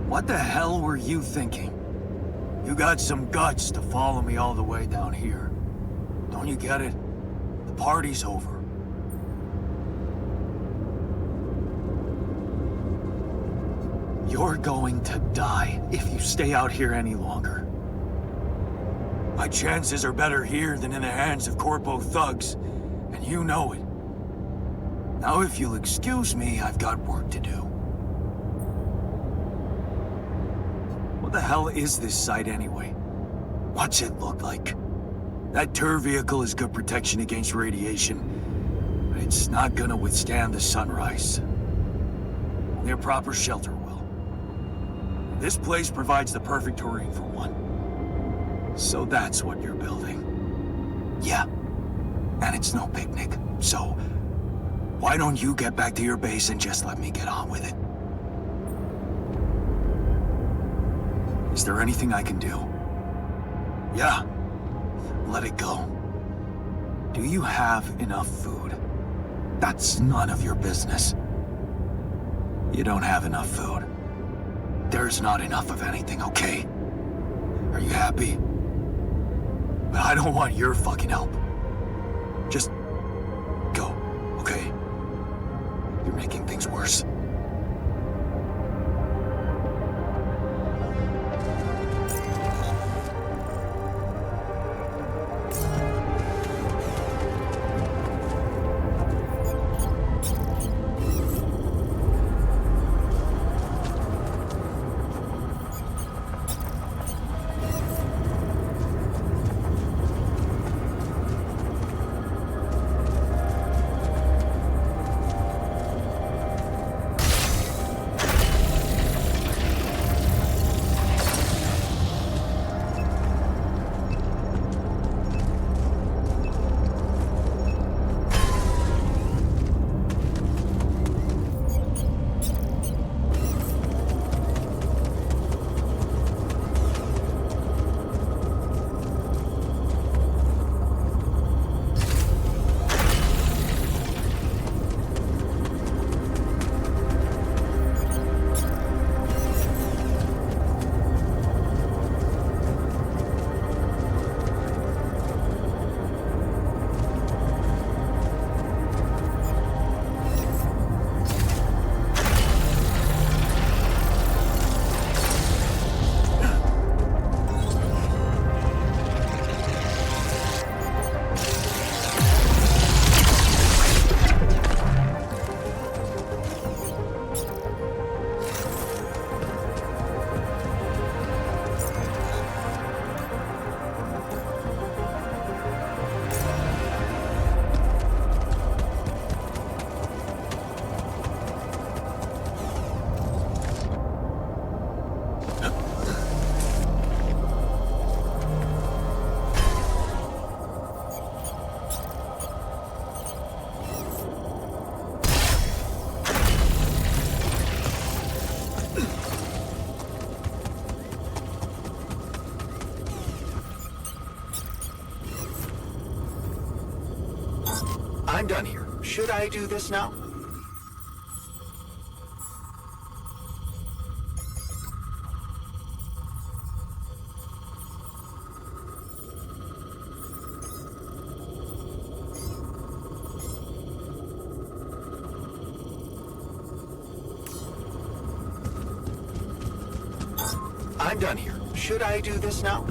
What the hell were you thinking? You got some guts to follow me all the way down here. Don't you get it? The party's over. You're going to die if you stay out here any longer. My chances are better here than in the hands of corpo thugs, and you know it. Now if you'll excuse me, I've got work to do. What the hell is this site anyway? What's it look like? That tour vehicle is good protection against radiation, but it's not gonna withstand the sunrise. Only a proper shelter will. This place provides the perfect terrain for one. So that's what you're building. Yeah, and it's no picnic, so why don't you get back to your base and just let me get on with it? Is there anything I can do? Yeah, let it go. Do you have enough food? That's none of your business. You don't have enough food. There's not enough of anything, okay? Are you happy? But I don't want your fucking help. Just go, okay? You're making things worse. I'm done here. Should I do this now? I'm done here. Should I do this now?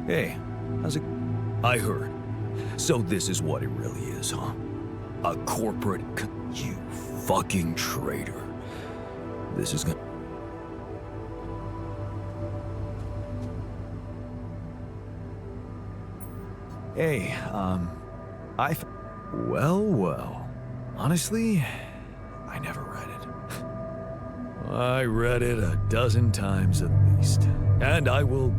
Hey, how's it? I heard. So this is what it really is, huh? A corporate you fucking traitor. This is gonna... Hey, well. Honestly, I never read it. I read it a dozen times at least. And I will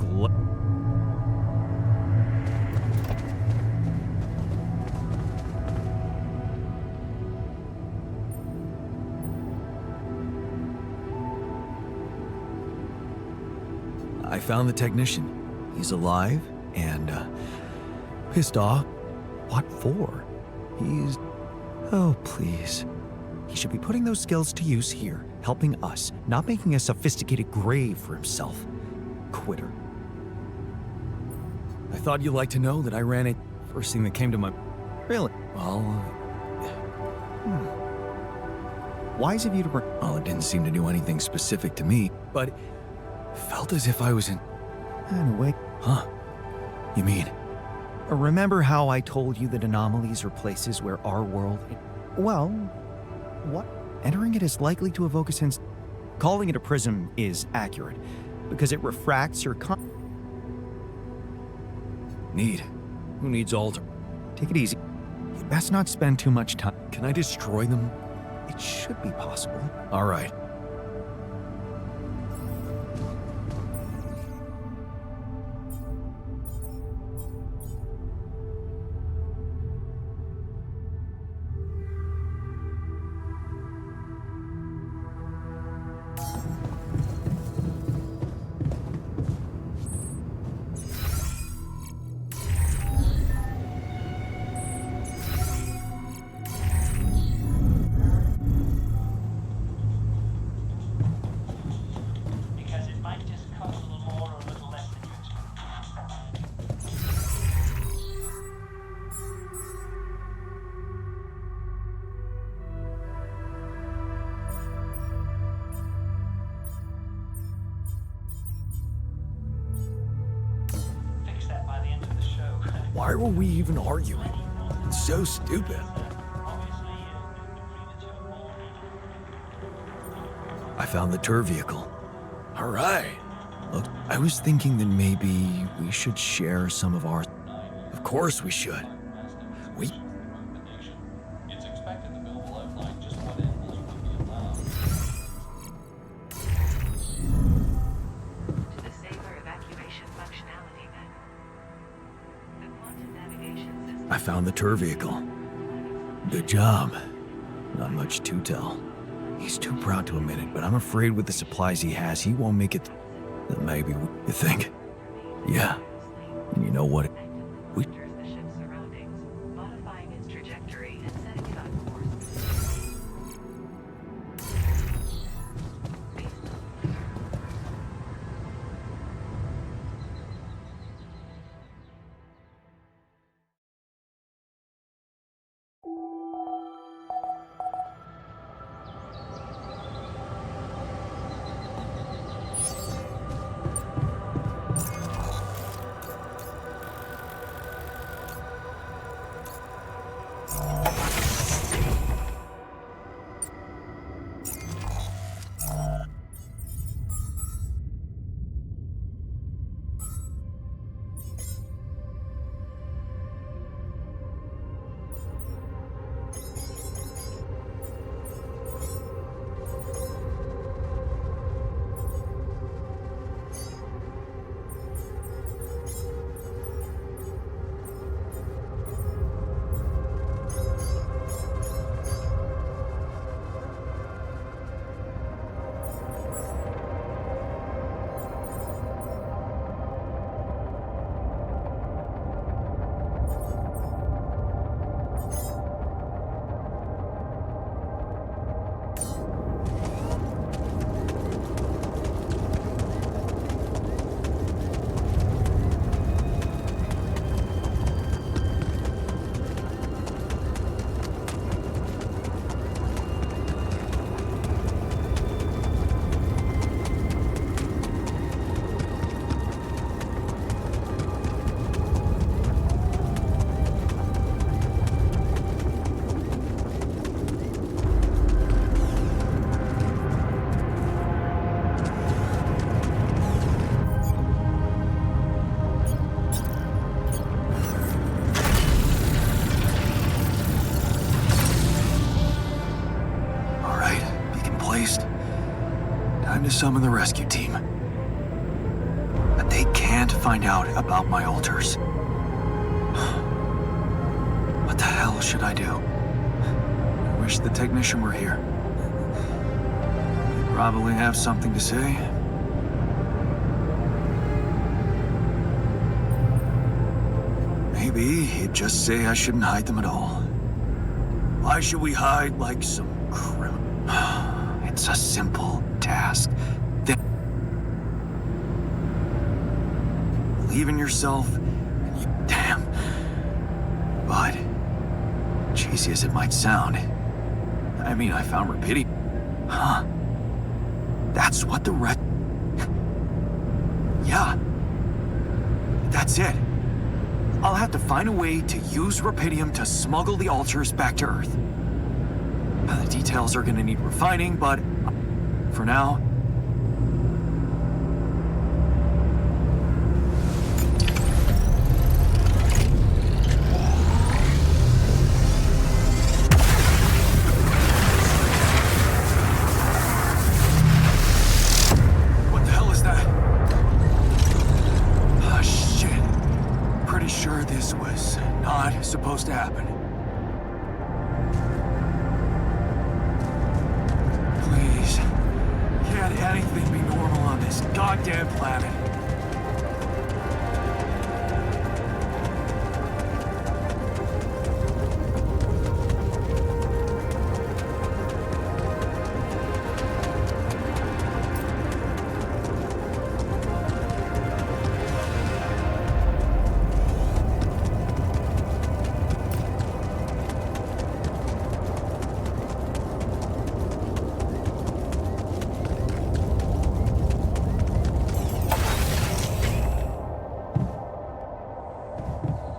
I found the technician. He's alive and, pissed off. What for? He's... Oh, please. He should be putting those skills to use here, helping us, not making a sophisticated grave for himself. Quitter. I thought you'd like to know that I ran it. First thing that came to my... Really? Well, wise of you to... Well, it didn't seem to do anything specific to me, but it felt as if I was in... Anyway... Huh? You mean... Remember how I told you that anomalies are places where our world... Well... What? Entering it is likely to evoke a sense... Calling it a prism is accurate, because it refracts your Need. Who needs alter? Take it easy. You best not spend too much time. Can I destroy them? It should be possible. All right. Because it might just cost a little more or a little less than you expect. Fix that by the end of the show. Why were we even arguing? It's so stupid. Obviously, the premature morning. I found the tour vehicle. All right. Look, I was thinking that maybe we should share some of our... Of course we should. We... It's expected the bill will outline just what animals will be allowed. To the safer evacuation functionality then. The quantum navigation system. I found the tour vehicle. Good job. Not much to tell. He's too proud to admit it, but I'm afraid with the supplies he has, he won't make it. Maybe, you think? Yeah. And you know what? We... Monitors the ship's surroundings, modifying its trajectory and setting it on course. Time to summon the rescue team. But they can't find out about my altars. What the hell should I do? I wish the technician were here. He'd probably have something to say. Maybe he'd just say I shouldn't hide them at all. Why should we hide like some criminal? It's a simple task. Believe in yourself, and you damn. But, cheesy as it might sound, I mean, I found Rapidi. Huh. That's what the rest. Yeah. That's it. I'll have to find a way to use Rapidium to smuggle the altars back to Earth. The details are gonna need refining, but for now, what the hell is that? Ah, shit. Pretty sure this was not supposed to happen. Please, can't anything be normal on this goddamn planet?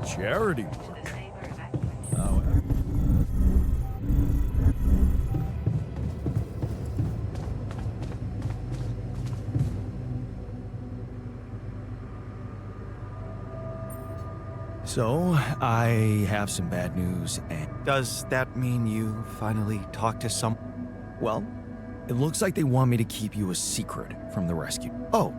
Charity To work. the saber evacuation. Oh, so, I have some bad news, and Does that mean you finally talked to some? well, it looks like they want me to keep you a secret from the rescue. Oh.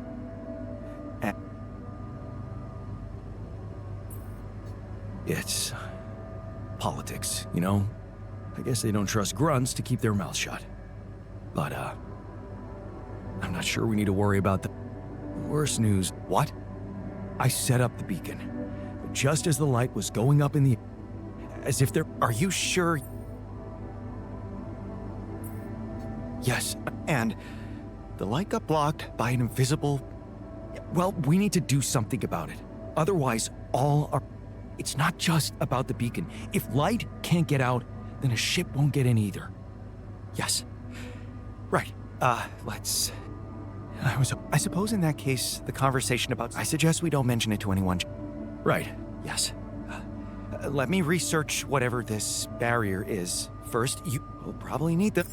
It's politics, you know? I guess they don't trust grunts to keep their mouths shut. But, I'm not sure we need to worry about the worst news. What? I set up the beacon, but just as the light was going up in the as if there. Are you sure? Yes, and the light got blocked by an invisible. Well, we need to do something about it. Otherwise, all our. It's not just about the beacon. If light can't get out, then a ship won't get in either. Yes. Right. Let's. I suppose in that case, the conversation about. I suggest we don't mention it to anyone. Right. Yes. Let me research whatever this barrier is. First, you will probably need the.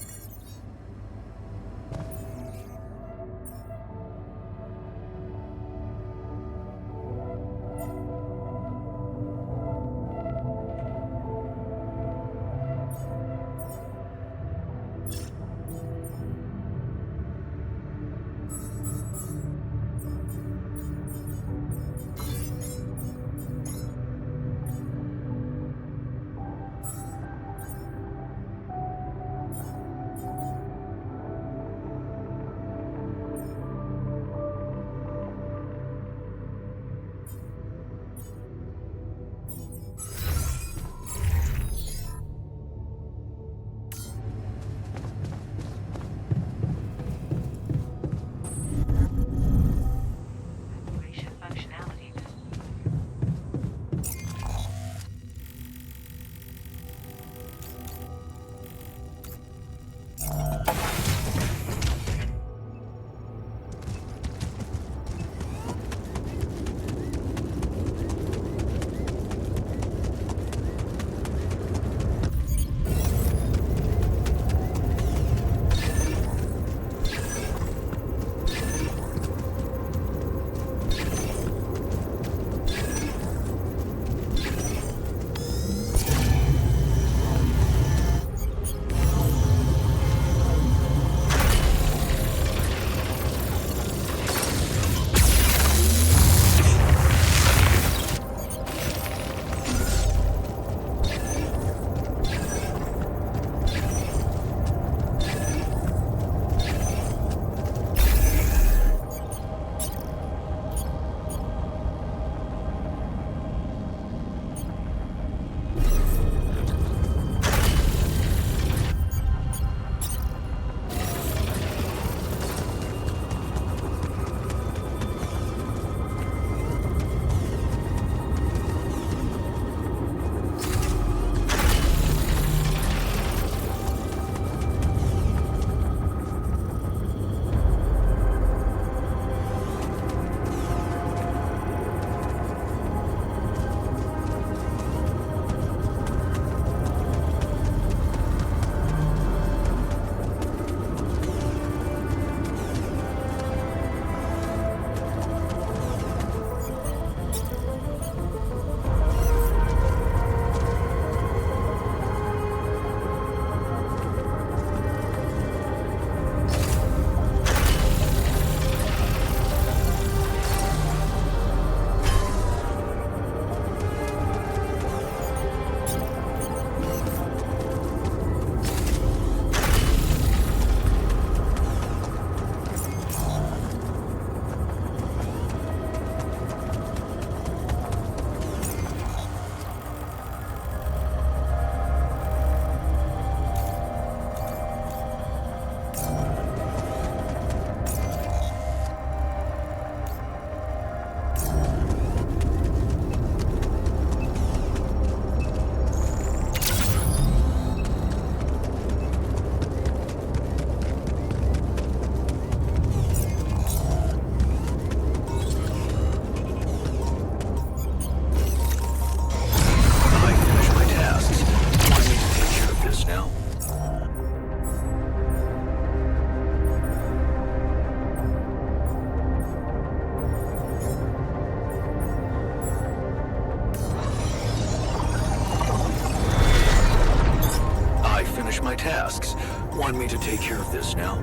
Want me to take care of this now?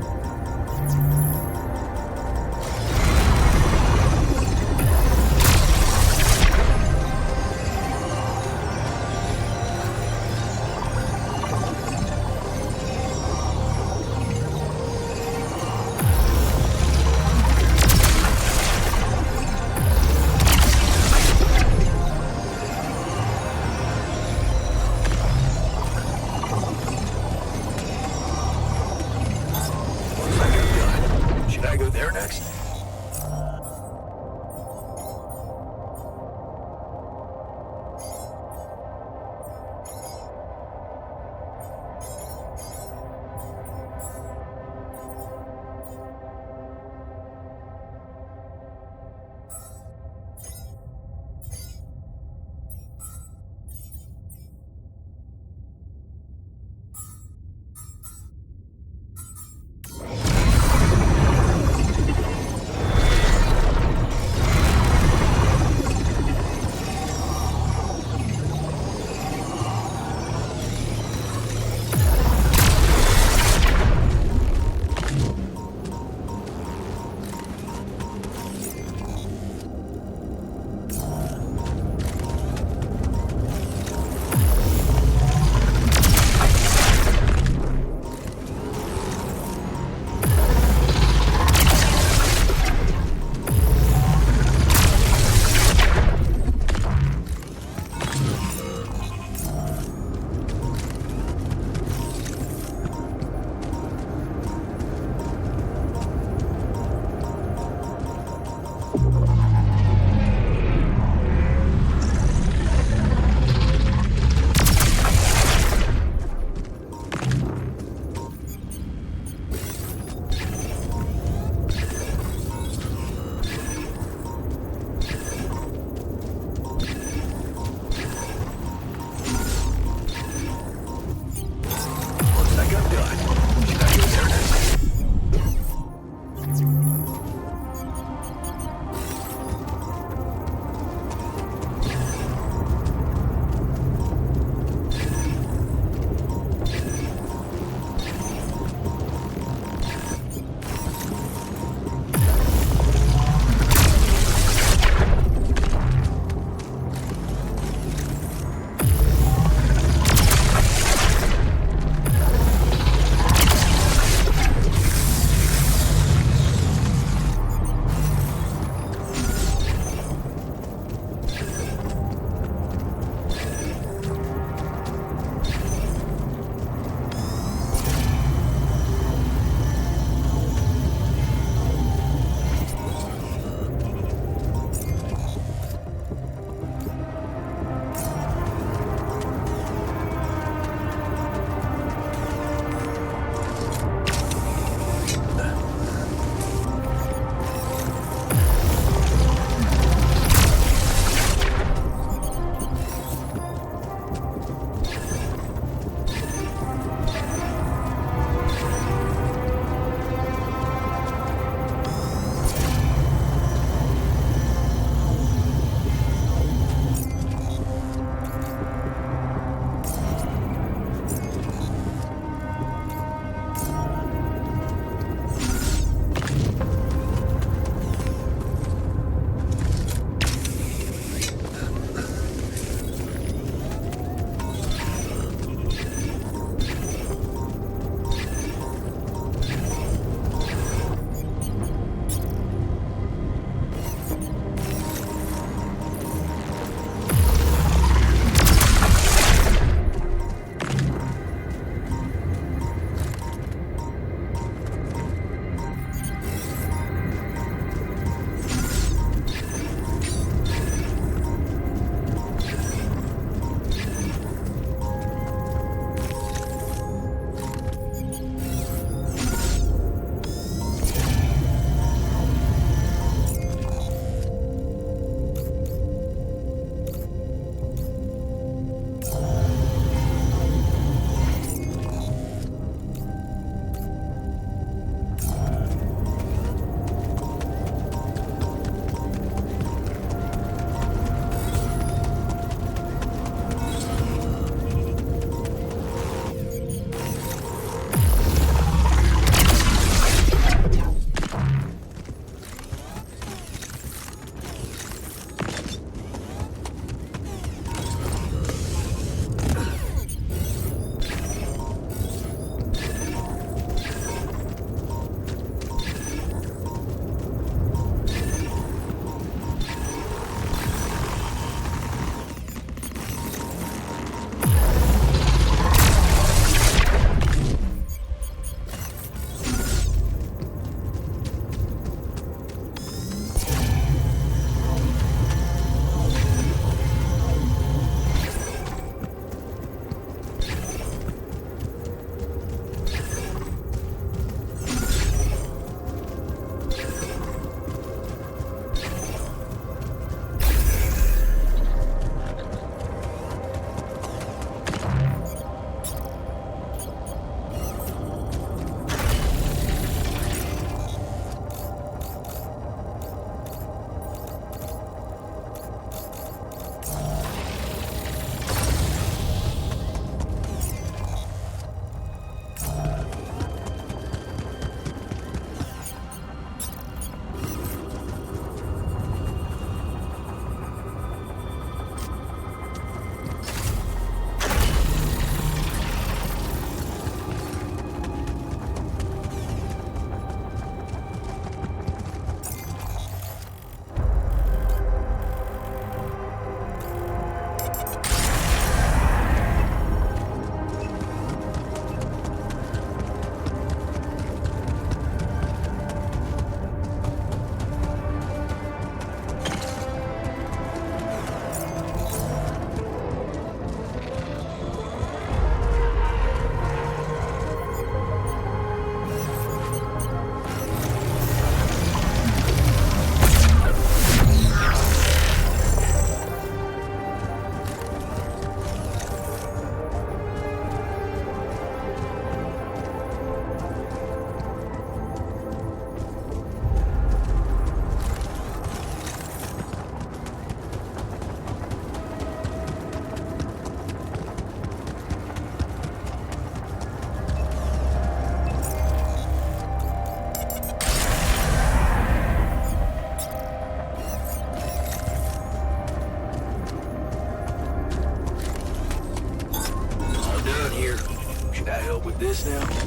this now?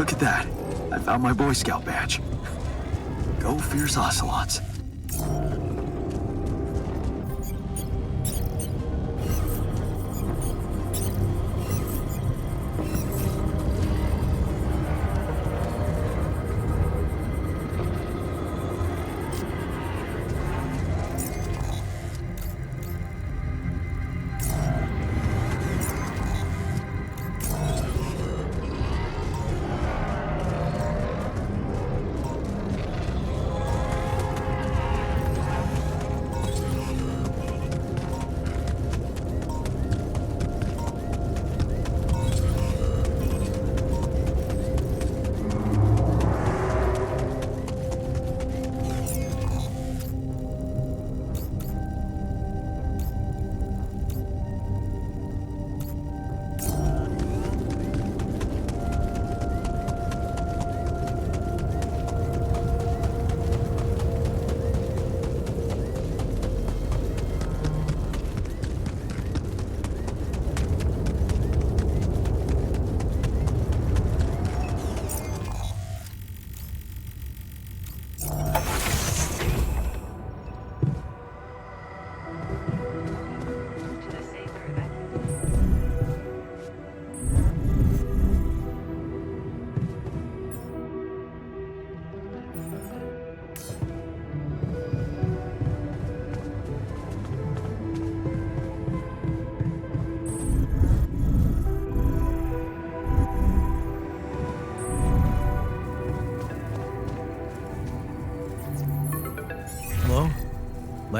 Look at that. I found my Boy Scout badge. Go fierce ocelots.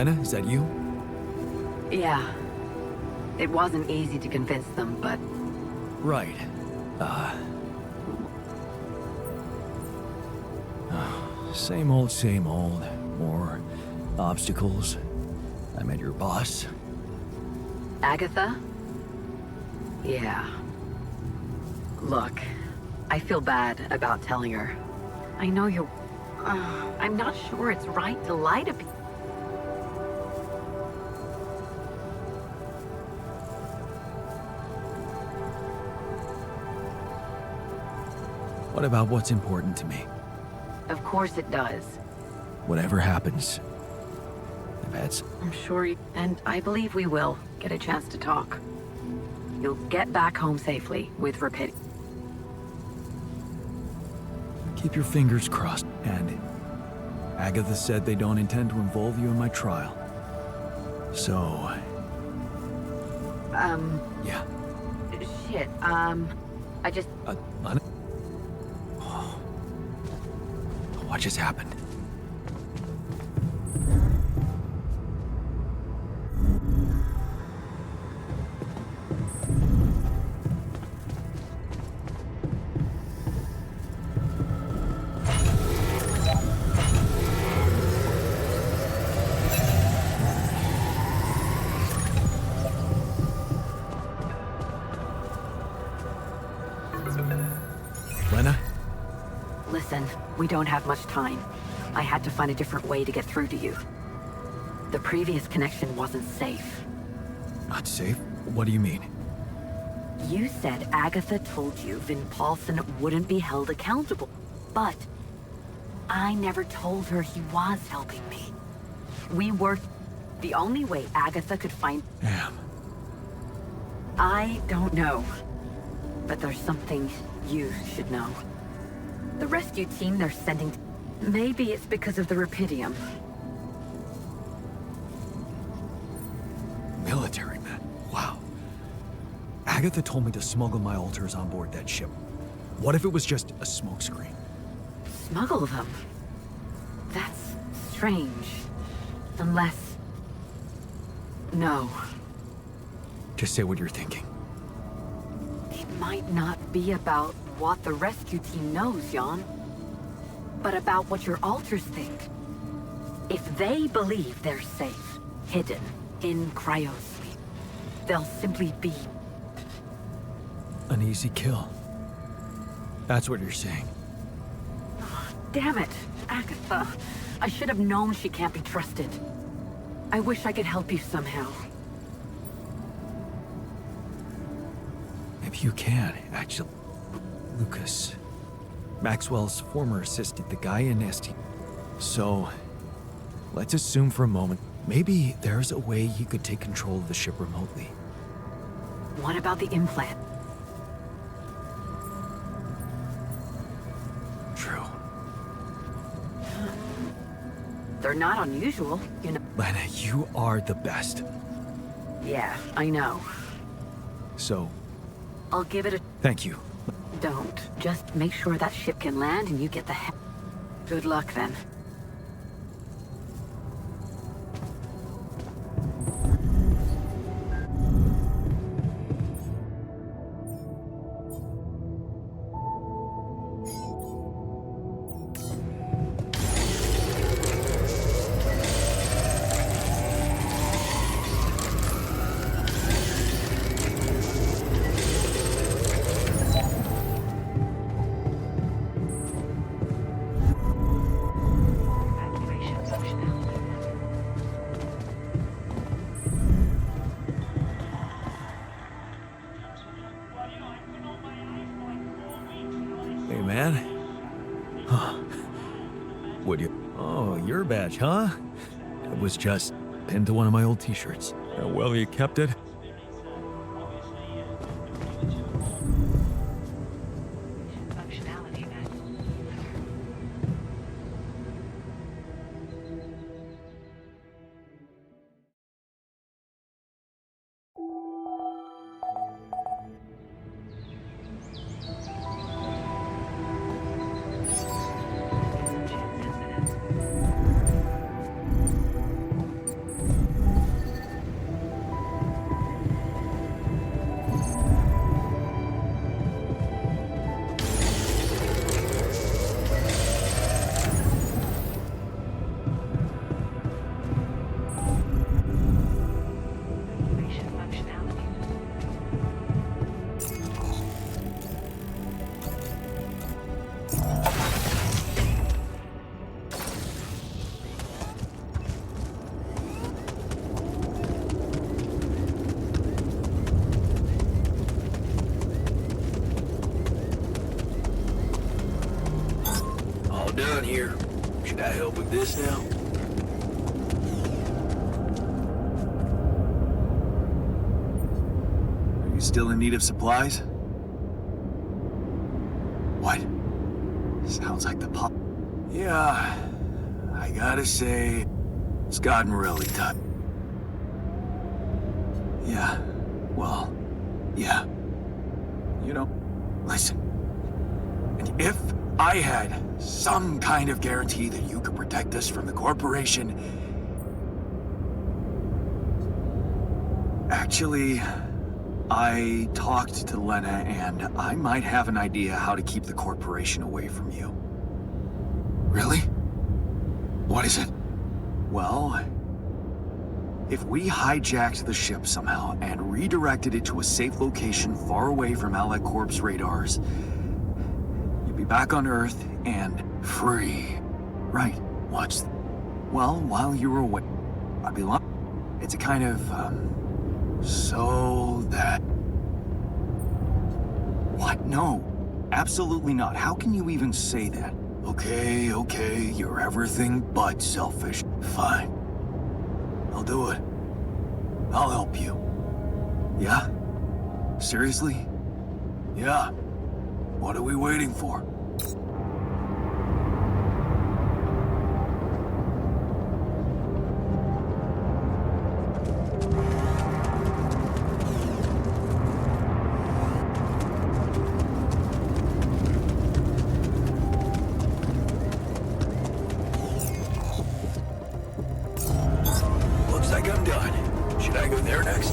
Lena, is that you? Yeah. It wasn't easy to convince them, but Right. Same old, same old. More obstacles. I met your boss. Agatha? Yeah. Look, I feel bad about telling her. I know you're... I'm not sure it's right to lie to people. What about what's important to me? Of course it does. Whatever happens, I've had I'm sure you... And I believe we will get a chance to talk. You'll get back home safely with rapidity. Keep your fingers crossed. And Agatha said they don't intend to involve you in my trial. So, yeah. Shit, I just... Lena? What just happened? Lena? Listen, we don't have much time. I had to find a different way to get through to you. The previous connection wasn't safe. Not safe? What do you mean? You said Agatha told you Vin Paulson wouldn't be held accountable, but I never told her he was helping me. We were... The only way Agatha could find... Damn. I don't know, but there's something you should know. The rescue team they're sending... Maybe it's because of the Rapidium. Military men. Wow. Agatha told me to smuggle my altars on board that ship. What if it was just a smokescreen? Smuggle them? That's strange. Unless... No. Just say what you're thinking. It might not be about what the rescue team knows, Jan. But about what your altars think. If they believe they're safe, hidden, in cryosleep, they'll simply be... An easy kill. That's what you're saying. Damn it, Agatha. I should have known she can't be trusted. I wish I could help you somehow. Maybe you can, actually. Lucas. Maxwell's former assistant, the guy in ST. So, let's assume for a moment, maybe there's a way he could take control of the ship remotely. What about the implant? True. They're not unusual, you know. Lena, you are the best. Yeah, I know. So, I'll give it a... thank you. Don't. Just make sure that ship can land and you get the heck... Good luck, then. Evacuation functionality. Hey, man. Huh. Would you? Oh, your badge, huh? It was just pinned to one of my old t-shirts. How well you kept it? Functionality then. done here. Should I help with this now? Are you still in need of supplies? What? Sounds like the pop. Yeah, I gotta say, it's gotten really tough. Yeah, well, yeah. You know, listen. And if I had some kind of guarantee that you could protect us from the corporation... Actually, I talked to Lena, and I might have an idea how to keep the corporation away from you. Really? What is it? Well, if we hijacked the ship somehow and redirected it to a safe location far away from Allied Corp's radars, you'd be back on Earth and free. Right, watch. Well, while you were away, I'd be lying. It's a kind of, so that... What? No, absolutely not. How can you even say that? Okay, you're everything but selfish. Fine. I'll do it. I'll help you. Yeah? Seriously? Yeah. What are we waiting for? Looks like I'm done. Should I go there next?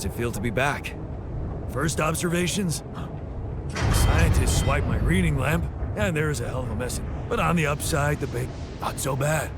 How's it feel to be back? First observations? The scientists swiped my reading lamp, and there's a hell of a mess. But on the upside, the big, not so bad.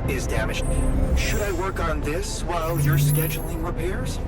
Is damaged. Should I work on this while you're scheduling repairs?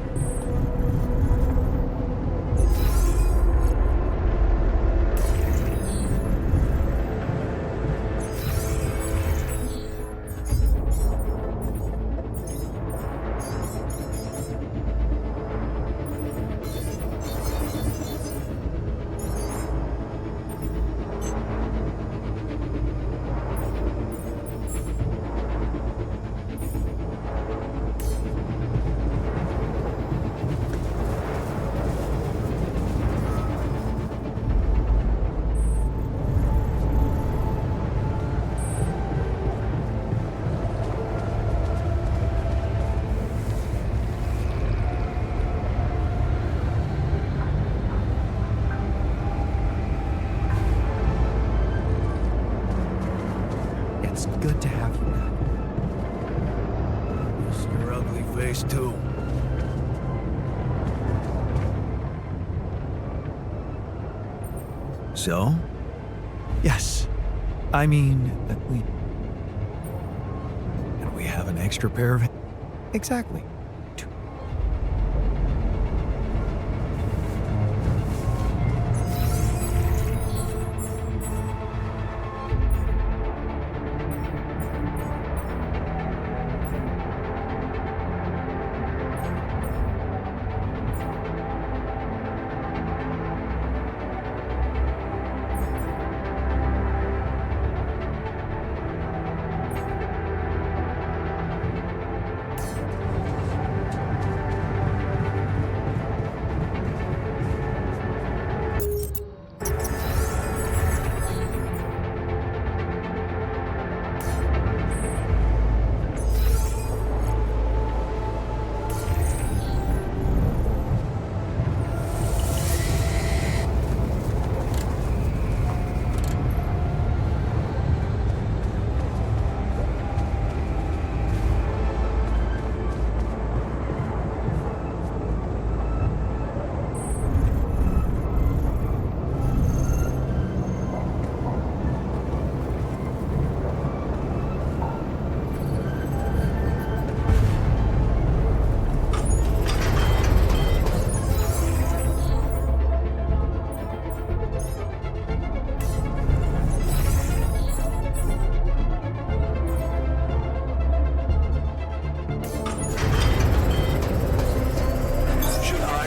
It's good to have you back. Miss your ugly face, too. So? Yes. I mean, that we... And we have an extra pair of... Exactly.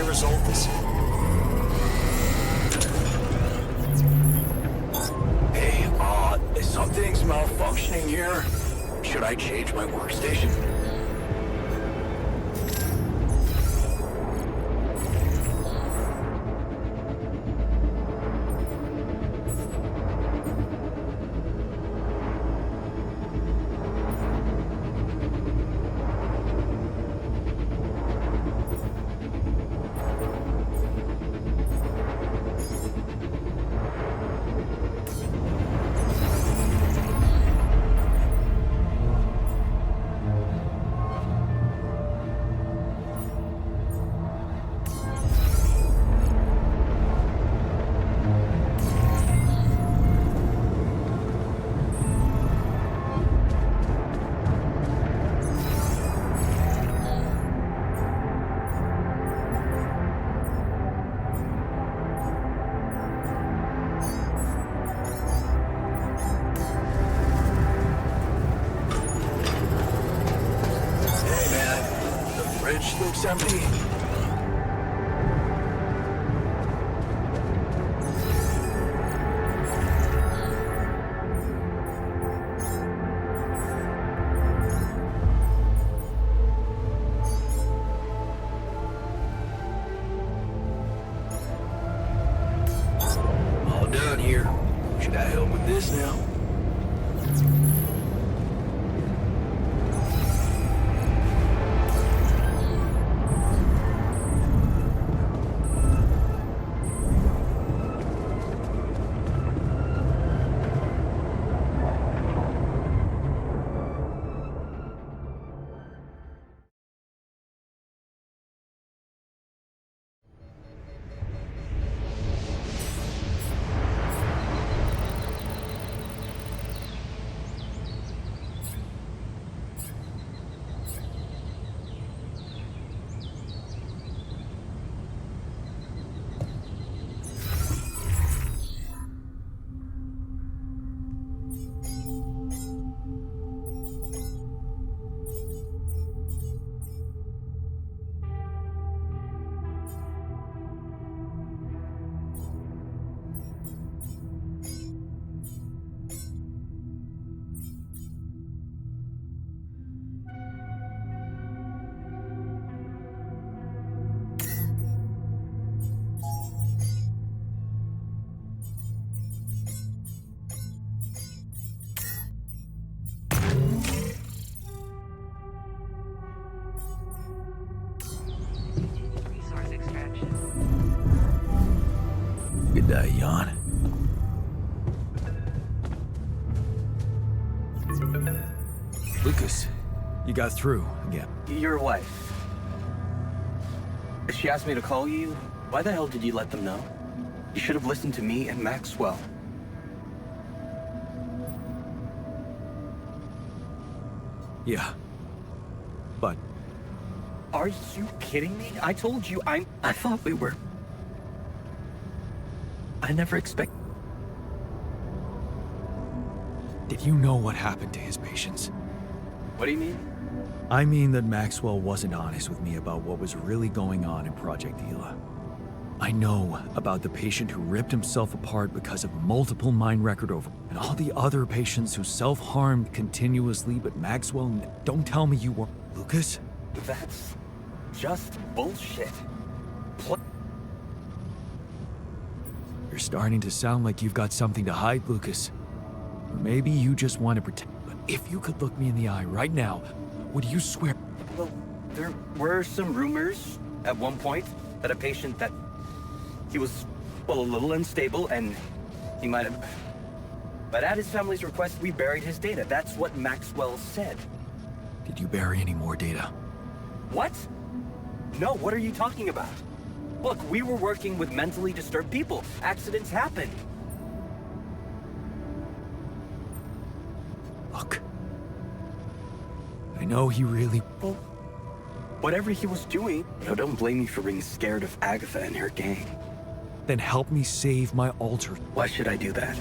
Resolve this. Hey, something's malfunctioning here. Should I change my workstation? looks empty. All done here. Should I help with this now? Resource extraction. Good day, Jan. Lucas, you got through again. Your wife. She asked me to call you. Why the hell did you let them know? You should have listened to me and Maxwell. Yeah. But Are you kidding me? I told you I thought we were... I never expect... Did you know what happened to his patients? What do you mean? I mean that Maxwell wasn't honest with me about what was really going on in Project Gila. I know about the patient who ripped himself apart because of multiple mind record over, and all the other patients who self-harmed continuously, but Maxwell, don't tell me you were... Lucas? That's just bullshit. What? You're starting to sound like you've got something to hide, Lucas. Or maybe you just want to pretend. But if you could look me in the eye right now, would you swear? Well, there were some rumors at one point that a patient that he was, well, a little unstable and he might have... But at his family's request, we buried his data. That's what Maxwell said. Did you bury any more data? What? No, what are you talking about? Look, we were working with mentally disturbed people. Accidents happen. Look. I know he really... Well, whatever he was doing, don't blame me for being scared of Agatha and her gang. Then help me save my altar. Why should I do that?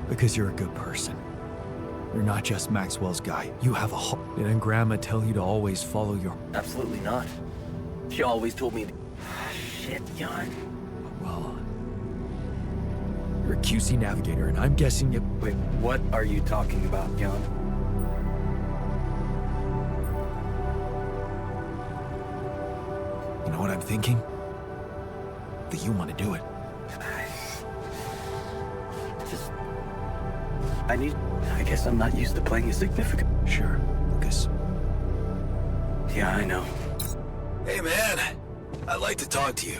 Because you're a good person. You're not just Maxwell's guy. You have a heart. Didn't Grandma tell you to always follow your... Absolutely not. She always told me to... Shit, Jan. Well... You're a QC navigator, and I'm guessing you... Wait, what are you talking about, Jan? You know what I'm thinking? That you want to do it. I guess I'm not used to playing a significant... Sure, Lucas. Yeah, I know. Hey, man. I'd like to talk to you.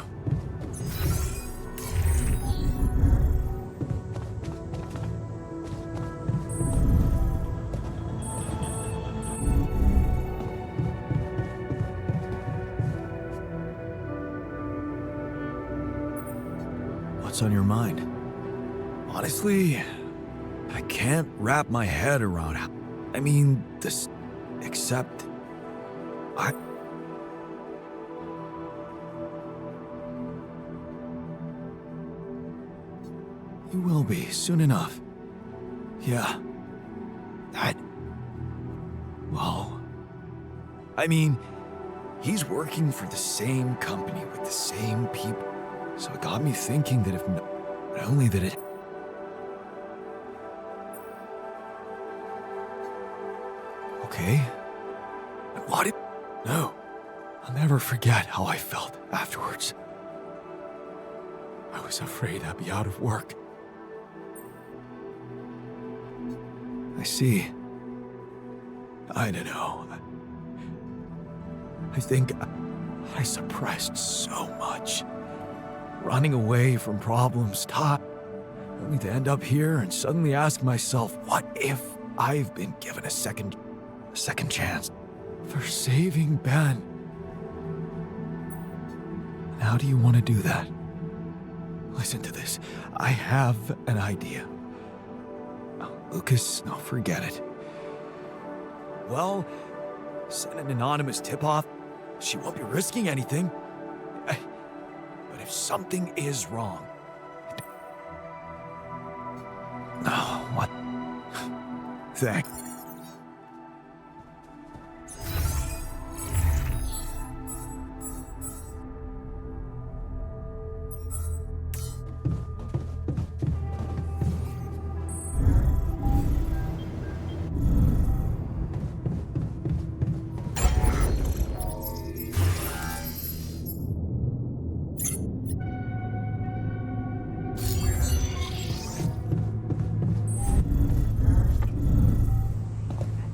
What's on your mind? Honestly, I can't wrap my head around how... I mean, this... Except... You will be, soon enough. Yeah. Well, I mean, he's working for the same company with the same people. So it got me thinking that if not only that it... Okay. What it... No. I'll never forget how I felt afterwards. I was afraid I'd be out of work. I see. I don't know. I think I suppressed so much. Running away from problems, only to end up here and suddenly ask myself, what if I've been given a second chance for saving Ben? And how do you want to do that? Listen to this. I have an idea. Oh, Lucas, no, forget it. Well, send an anonymous tip-off. She won't be risking anything. But if something is wrong... Oh, what? Thank...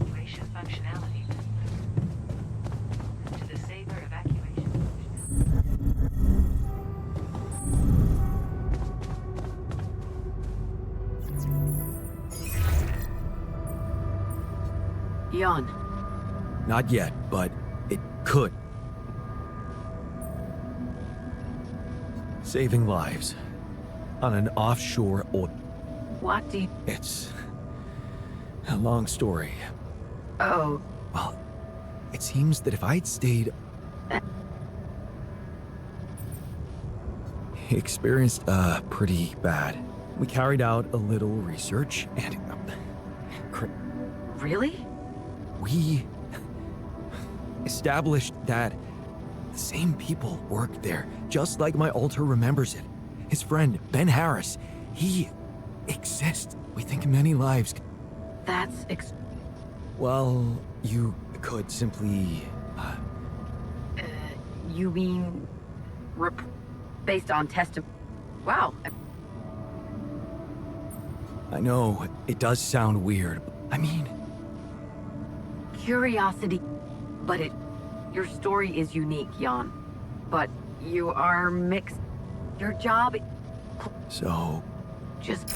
Evacuation functionality. To the saber evacuation Jan, Not yet, but it could. Saving lives on an offshore oil... what do you... It's a long story. Oh, Well, it seems that if I'd stayed... Experienced, pretty bad. We carried out a little research and... really? We established that the same people worked there, just like my alter remembers it. His friend, Ben Harris, he exists. We think many lives... That's Well, you could simply... you mean... based on Wow. I know, it does sound weird. I mean... Curiosity. But your story is unique, Jan. But you are mixed. Your job... So... just...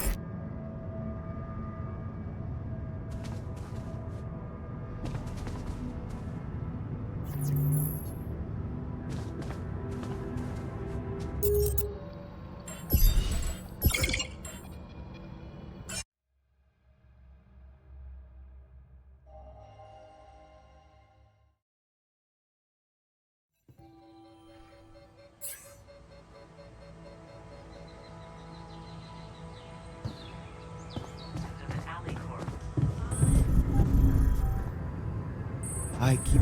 of an alley core. I keep...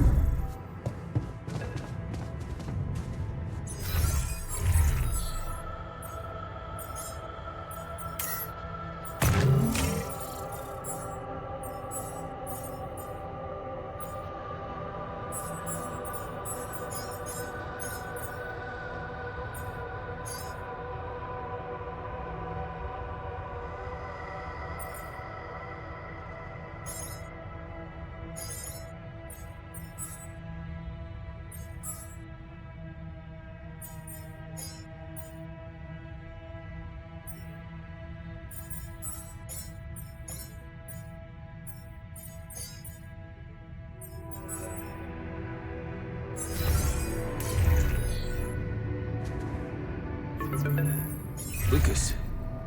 Lucas,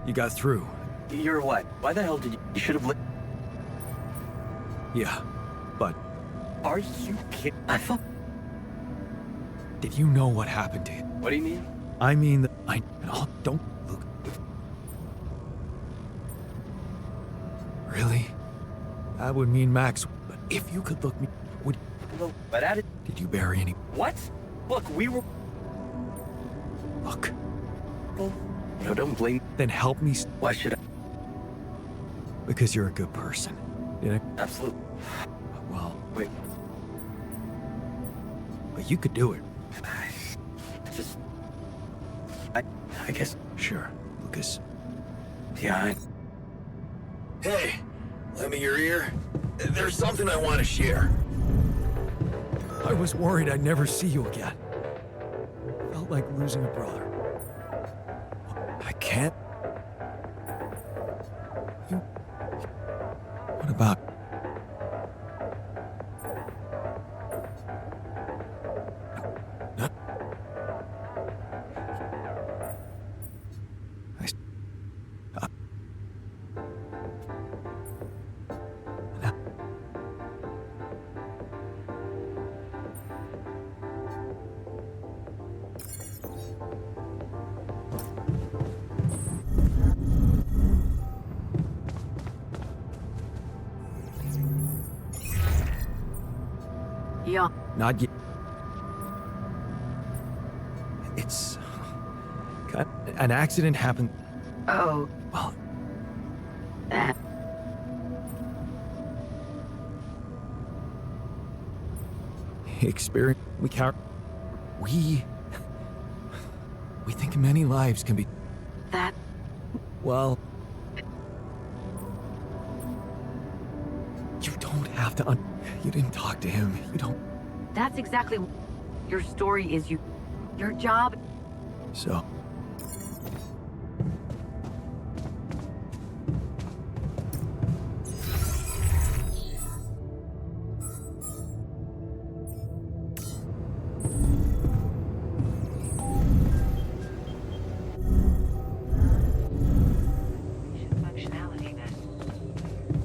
you got through. You're what? Why the hell did you... You should have Yeah, but Are you kidding? I thought... did you know what happened to him? What do you mean? I mean, don't look. Really? That would mean Max. But if you could look me, would But at it. did you bury any? What? Look, we were. Look, No, don't blame. then help me. Why should I? Because you're a good person. Yeah. Absolutely. Well, Wait. but you could do it. Just. I guess. Sure, Lucas. Yeah. Hey, lend me your ear. There's something I want to share. I was worried I'd never see you again. Felt like losing a brother. I can't. You. What about? No. No. Yeah. Not yet. It's. An accident happened. Oh. Well, Uh, experience. We can't. We think many lives can be. that. Well. You don't have to. You didn't talk to him. You don't. That's exactly. Your story is you. Your job. So. Functionality then.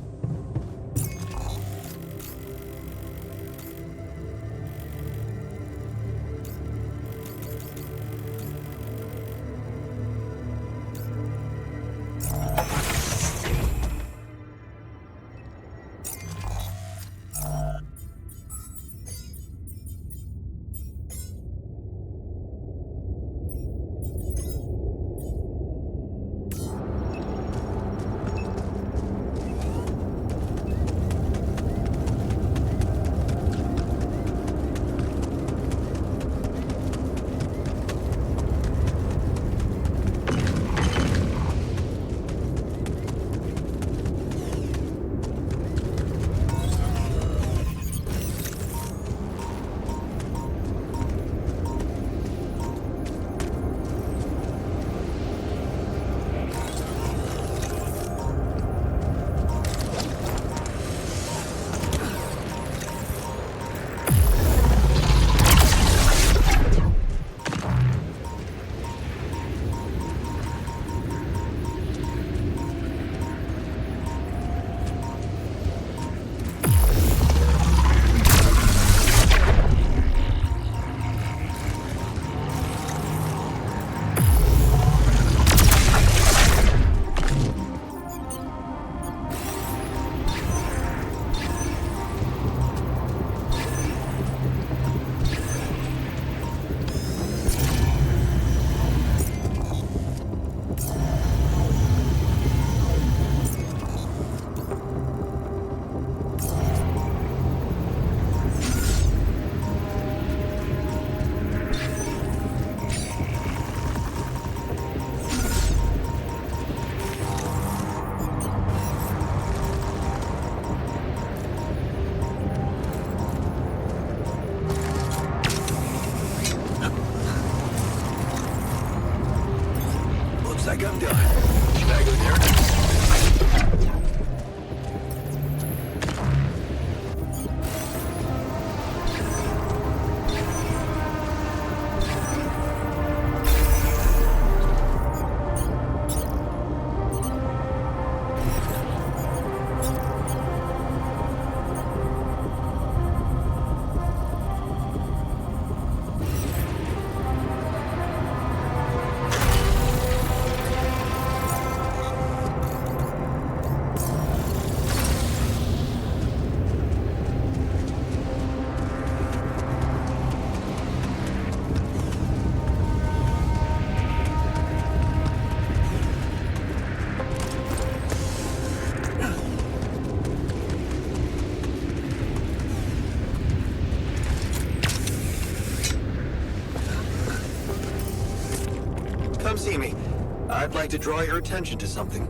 like to draw your attention to something.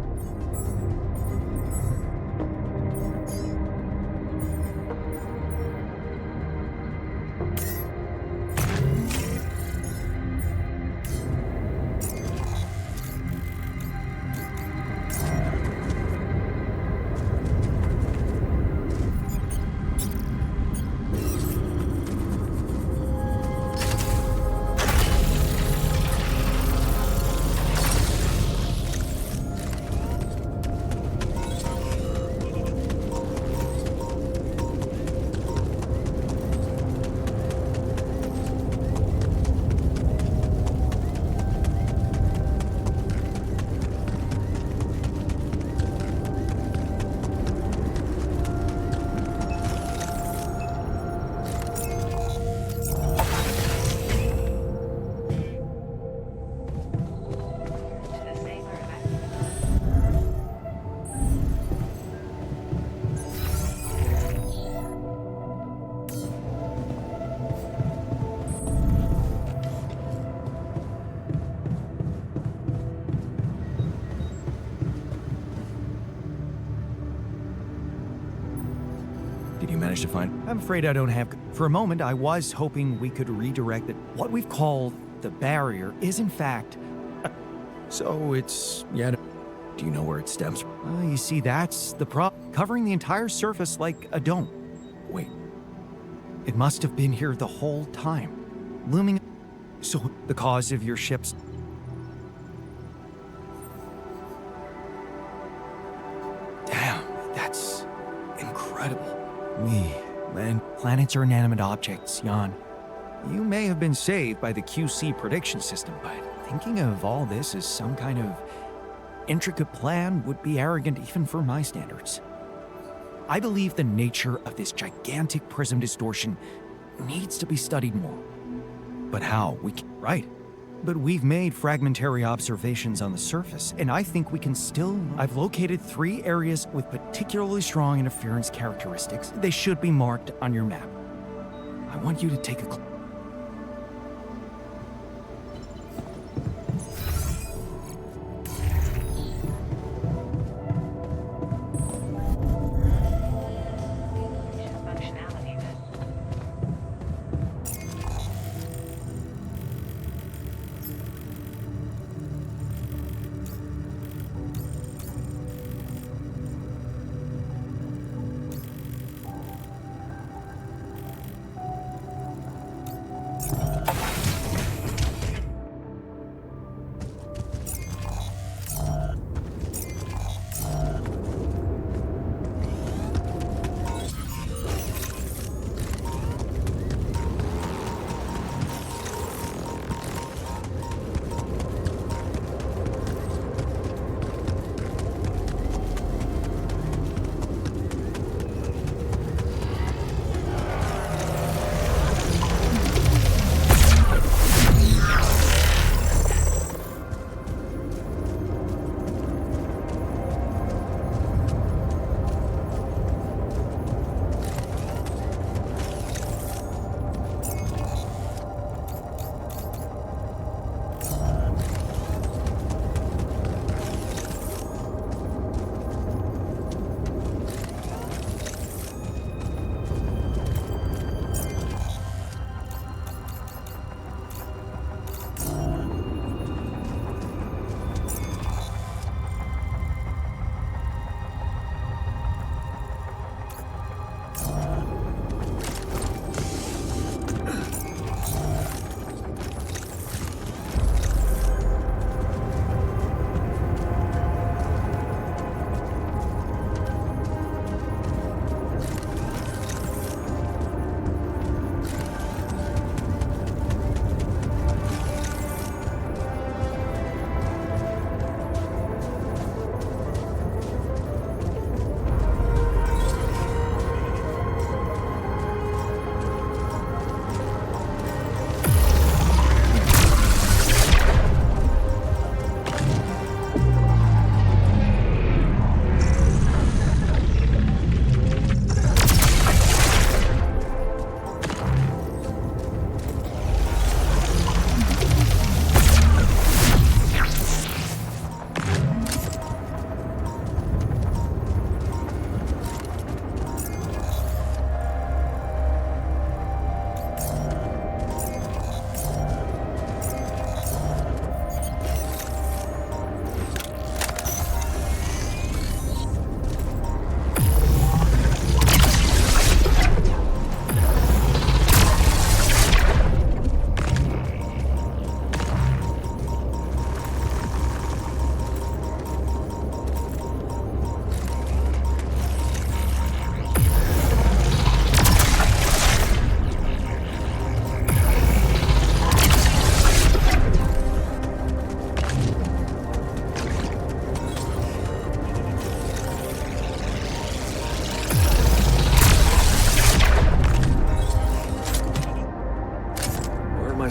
To the sailor evacuation. Did you manage to find? I'm afraid I don't have. For a moment, I was hoping we could redirect it. What we've called the barrier is, in fact. So it's yeah. Do you know where it stems from? You see, that's the problem. Covering the entire surface like a dome. Wait, It must have been here the whole time. Looming. So, the cause of your ship's. Damn, that's incredible. Planets are inanimate objects, Jan. You may have been saved by the QC prediction system, but thinking of all this as some kind of intricate plan would be arrogant even for my standards. I believe the nature of this gigantic prism distortion needs to be studied more. But how? Right. But we've made fragmentary observations on the surface, and I think we can still. I've located 3 areas with particularly strong interference characteristics. They should be marked on your map. I want you to take a. Functionality then.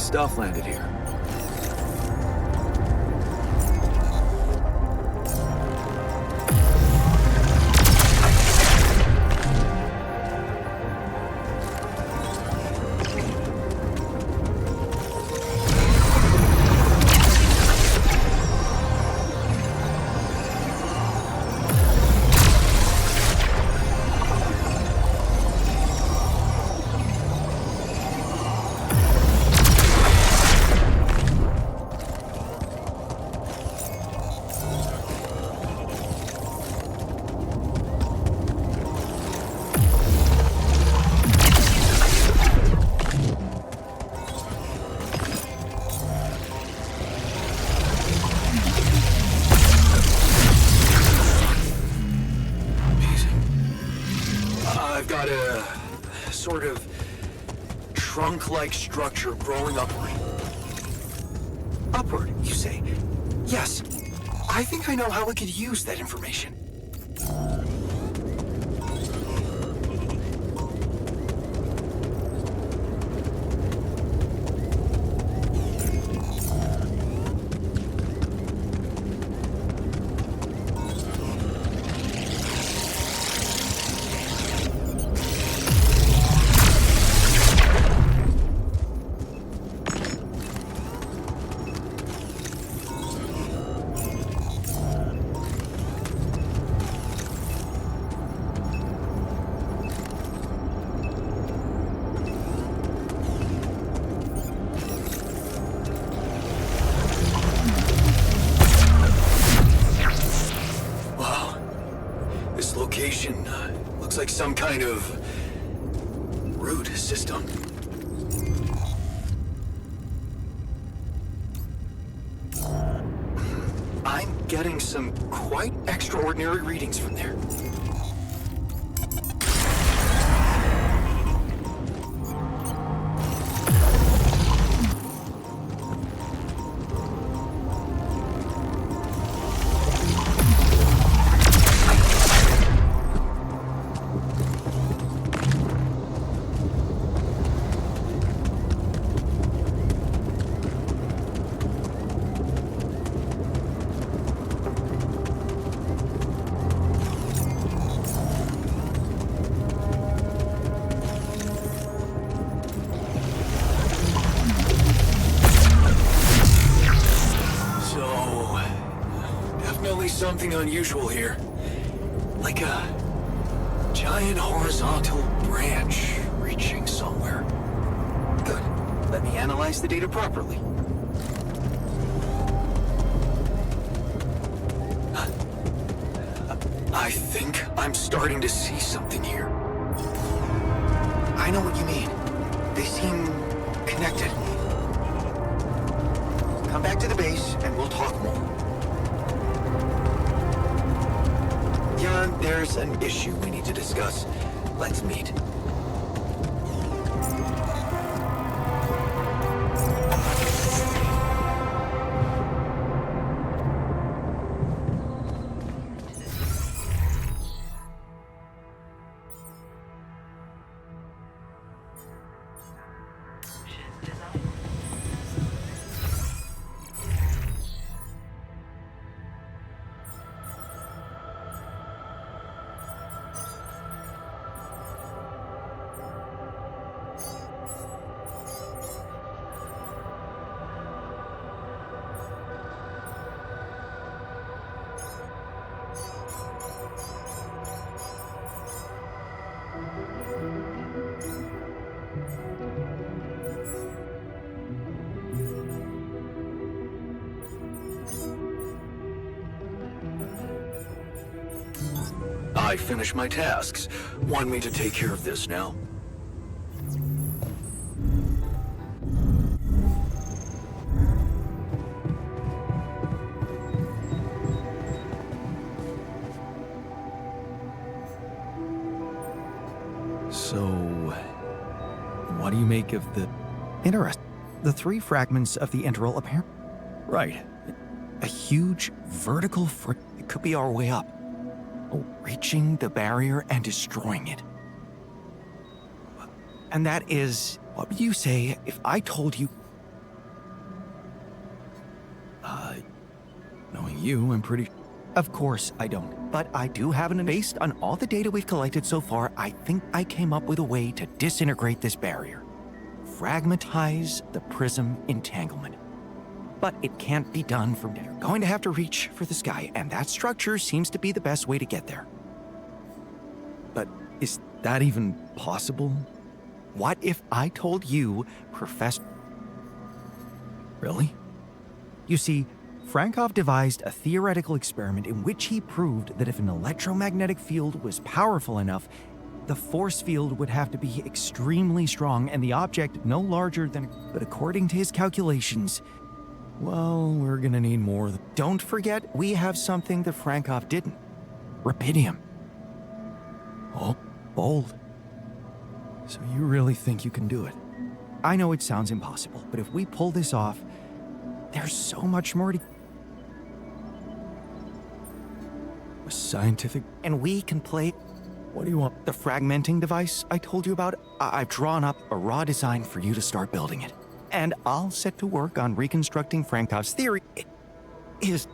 stuff landed here. Sort of trunk-like structure growing upward. Upward, you say? Yes. I think I know how we could use that information. Looks like some kind of root system. I'm getting some quite extraordinary readings from there. Something unusual here. Like a giant horizontal branch reaching somewhere. Good. Let me analyze the data properly. I think I'm starting to see something here. I know what you mean. They seem connected. Come back to the base and we'll talk more. Jan, there's an issue we need to discuss. Let's meet. I finished my tasks. Want me to take care of this now? So, what do you make of the... Interesting. The three fragments of the integral apparent. Right. A huge vertical it could be our way up. Reaching the barrier and destroying it. And that is... What would you say if I told you you, I'm pretty... Of course I don't, but I do have an... Based on all the data we've collected so far, I think I came up with a way to disintegrate this barrier. Fragmentize the prism entanglement. But it can't be done from there. You're going to have to reach for the sky, and that structure seems to be the best way to get there. But is that even possible? What if I told you, Professor... Really? You see, Frankov devised a theoretical experiment in which he proved that if an electromagnetic field was powerful enough, the force field would have to be extremely strong and the object no larger than... But according to his calculations, well, we're gonna need more. Don't forget, we have something that Frankov didn't. Rubidium. Oh, bold. So you really think you can do it? I know it sounds impossible, but if we pull this off, there's so much more to... A scientific... And we can play... What do you want? The fragmenting device I told you about? I've drawn up a raw design for you to start building it. And I'll set to work on reconstructing Frankov's theory. It is...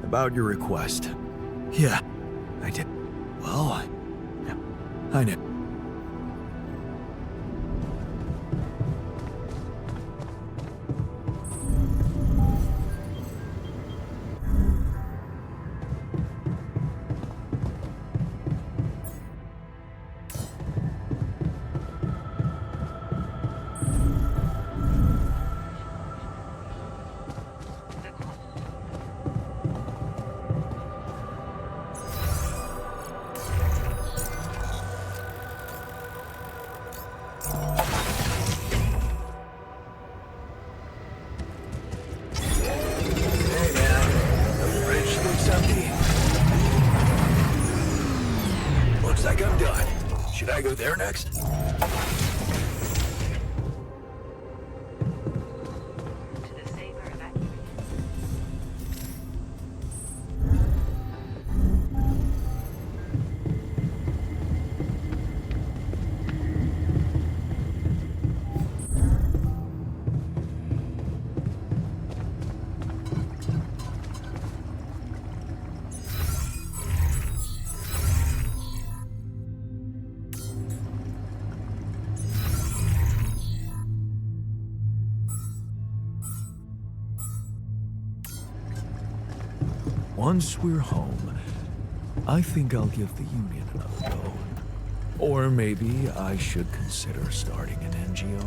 About your request. Yeah, I did. Well, I knew. Looks like I'm done. Should I go there next? To the saber evacuation. Once we're home, I think I'll give the Union another go. Or maybe I should consider starting an NGO.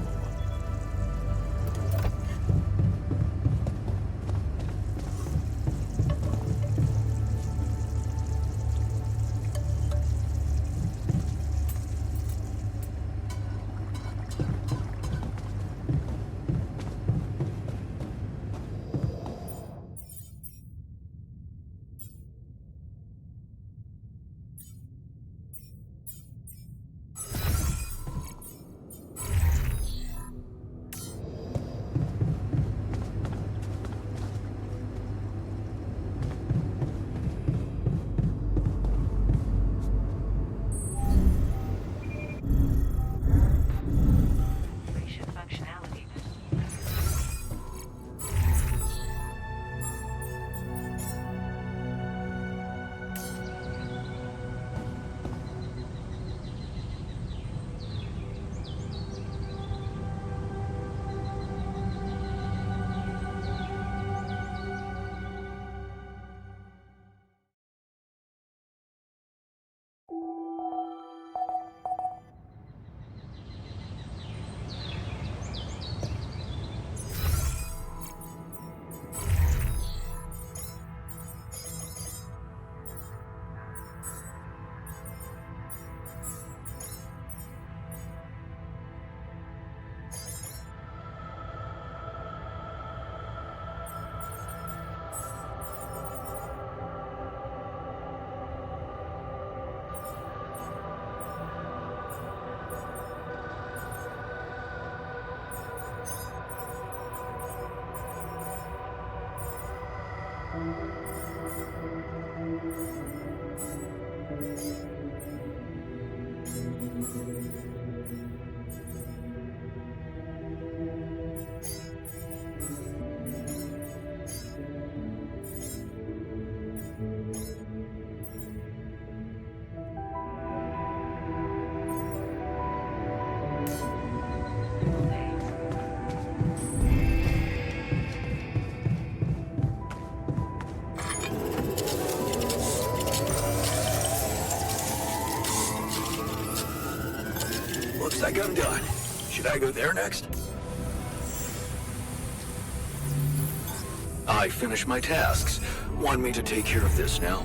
I go there next? I finished my tasks. Want me to take care of this now?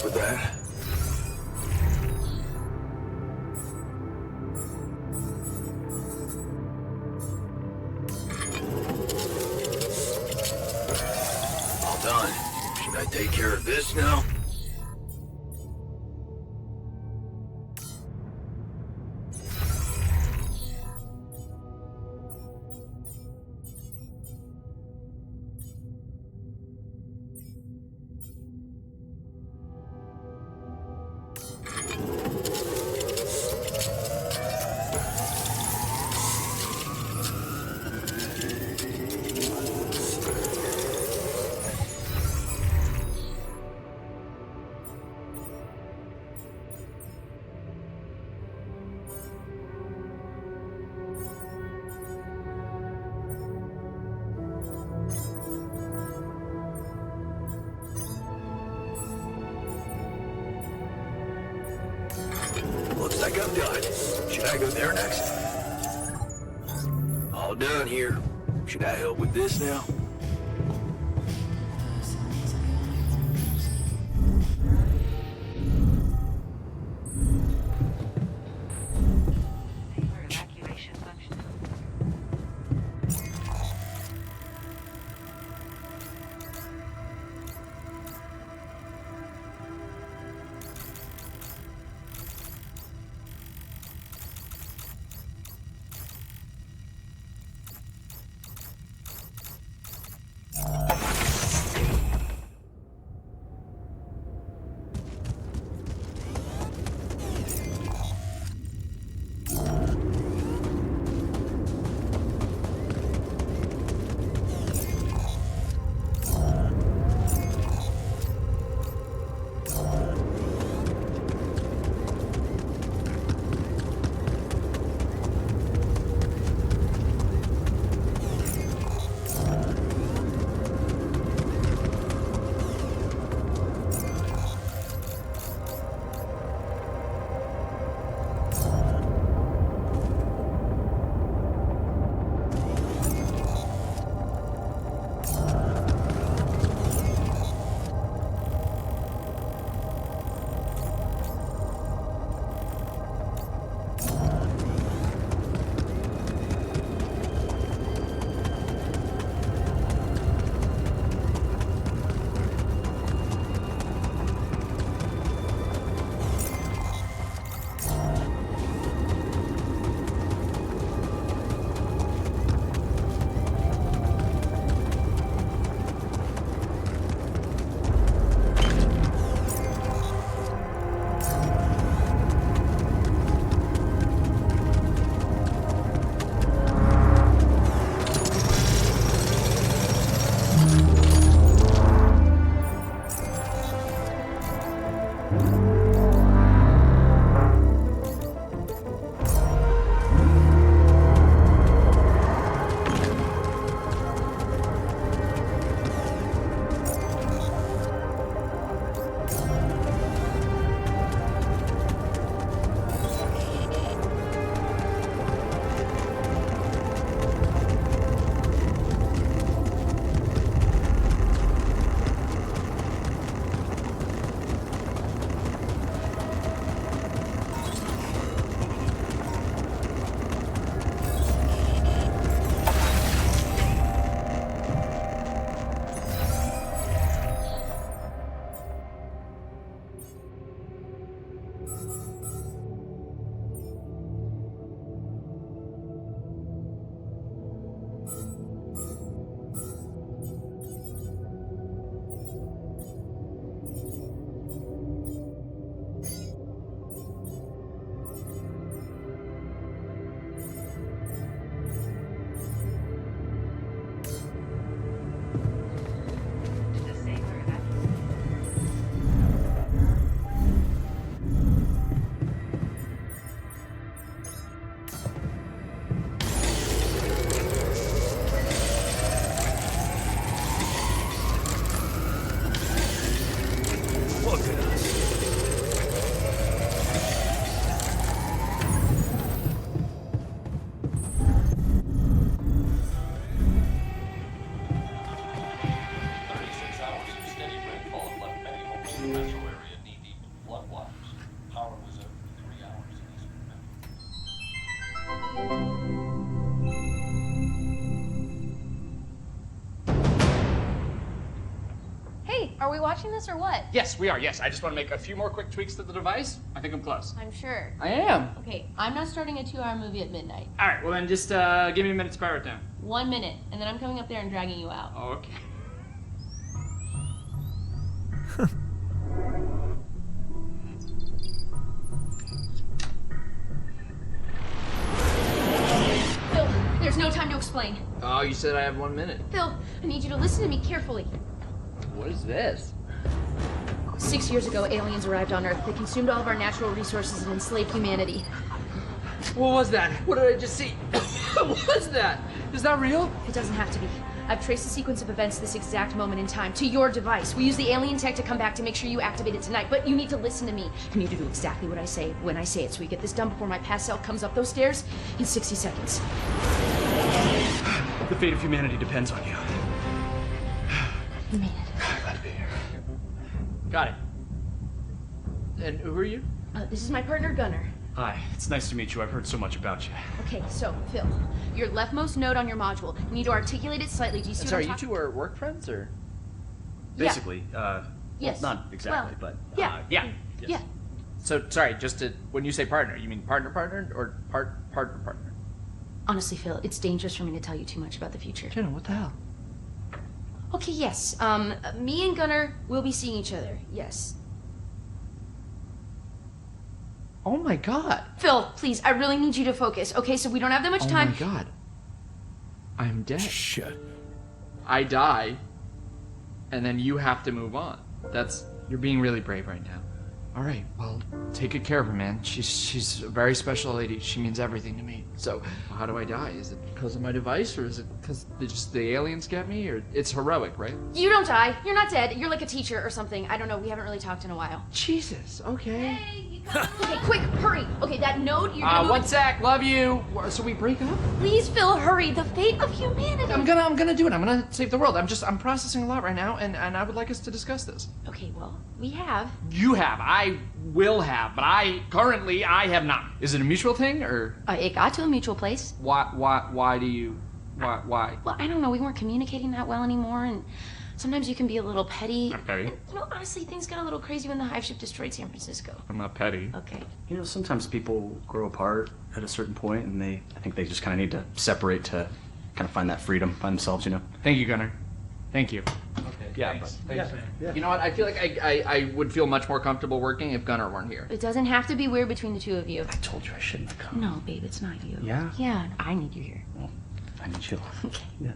With that. All done. Should I take care of this now? Looks like I'm done. Should I go there next? All done here. Should I help with this now? Safer evacuation function. metro area knee-deep in floodwaters. Power was out for 3 hours in eastern Hey, are we watching this or what? Yes, we are. Yes, I just want to make a few more quick tweaks to the device. I think I'm close. I'm sure. I am. Okay, I'm not starting a 2-hour movie at midnight. All right, well then just give me a minute to power it down. 1 minute, and then I'm coming up there and dragging you out. Okay. Phil, there's no time to explain. Oh, you said I have 1 minute. Phil, I need you to listen to me carefully. What is this? 6 years ago, aliens arrived on Earth. They consumed all of our natural resources and enslaved humanity. What was that? What did I just see? What was that? Is that real? It doesn't have to be. I've traced the sequence of events this exact moment in time to your device. We use the alien tech to come back to make sure you activate it tonight, but you need to listen to me. You need to do exactly what I say when I say it, so we get this done before my past self comes up those stairs in 60 seconds. The fate of humanity depends on you. Man. Glad to be here. Got it. And who are you? This is my partner, Gunnar. Hi, it's nice to meet you. I've heard so much about you. Okay, so, Phil, your leftmost node on your module. You need to articulate it slightly. Do you see Sorry, what I'm you two are work friends, or? Yeah. Basically, Yes. well, not exactly, Well, but, yeah. yeah. Yeah. So, sorry, just to, when you say partner, you mean partner or partner? Honestly, Phil, it's dangerous for me to tell you too much about the future. Jenna, what the hell? Okay, yes. Me and Gunnar will be seeing each other. Yes. Oh my god. Phil, please, I really need you to focus. Okay, so we don't have that much time. Oh my god. I'm dead. Shit. I die, and then you have to move on. You're being really brave right now. All right, well, take good care of her, man. She's a very special lady. She means everything to me. So, how do I die? Is it because of my device, or is it because the aliens get me? Or it's heroic, right? You don't die. You're not dead. You're like a teacher or something. I don't know. We haven't really talked in a while. Jesus. Okay. Hey, you okay, quick, hurry. Okay, that node, you're gonna move 1 sec. Love you. So we break up? Please, Phil, hurry. The fate of humanity. I'm gonna do it. I'm gonna save the world. I'm processing a lot right now, and I would like us to discuss this. Okay, well, we have. You have. I will have, but I have not. Is it a mutual thing, or It got to a mutual place. why do you why? Well, I don't know. We weren't communicating that well anymore, and sometimes you can be a little petty. I'm petty. And, honestly, things got a little crazy when the hive ship destroyed San Francisco. I'm not petty. Okay. You know, sometimes people grow apart at a certain point, and I think they just kind of need to separate to kind of find that freedom, find themselves, you know. Thank you, Gunnar. Thank you. Okay. Yeah, Thanks. but Yeah. Yeah. You know what? I feel like I would feel much more comfortable working if Gunnar weren't here. It doesn't have to be weird between the two of you. I told you I shouldn't have come. No, babe, it's not you. Yeah? Yeah, I need you here. Well, I need you. Okay. Yeah.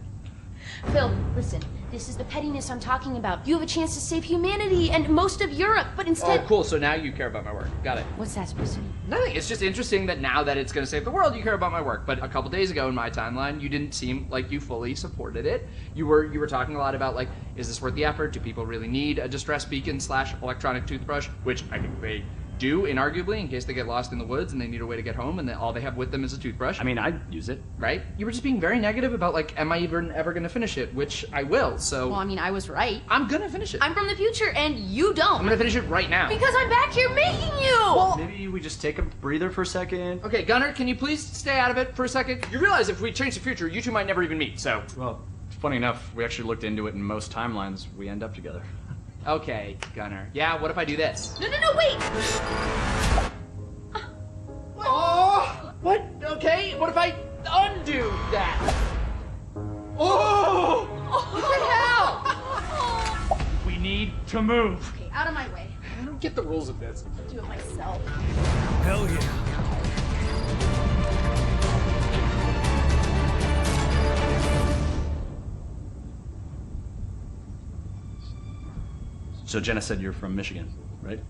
Phil, listen. This is the pettiness I'm talking about. You have a chance to save humanity and most of Europe, but instead... Oh, cool. So now you care about my work. Got it. What's that supposed to mean? Nothing. It's just interesting that now that it's going to save the world, you care about my work. But a couple days ago in my timeline, you didn't seem like you fully supported it. You were talking a lot about, like, is this worth the effort? Do people really need a distress beacon / electronic toothbrush? Which I think they do, inarguably, in case they get lost in the woods and they need a way to get home and all they have with them is a toothbrush. I mean, I'd use it. Right? You were just being very negative about, like, am I even ever going to finish it? Which I will, so... Well, I mean, I was right. I'm going to finish it. I'm from the future, and you don't. I'm going to finish it right now. Because I'm back here making you! Well, Maybe we just take a breather for a second. okay, Gunnar, can you please stay out of it for a second? You realize if we change the future, you two might never even meet, so... Well, funny enough, we actually looked into it, and most timelines we end up together. Okay, Gunnar. Yeah, what if I do this? No, wait! Oh! What? Okay, what if I undo that? Oh! What the hell? We need to move. Okay, out of my way. I don't get the rules of this. I'll do it myself. Hell yeah. So Jenna said you're from Michigan, right?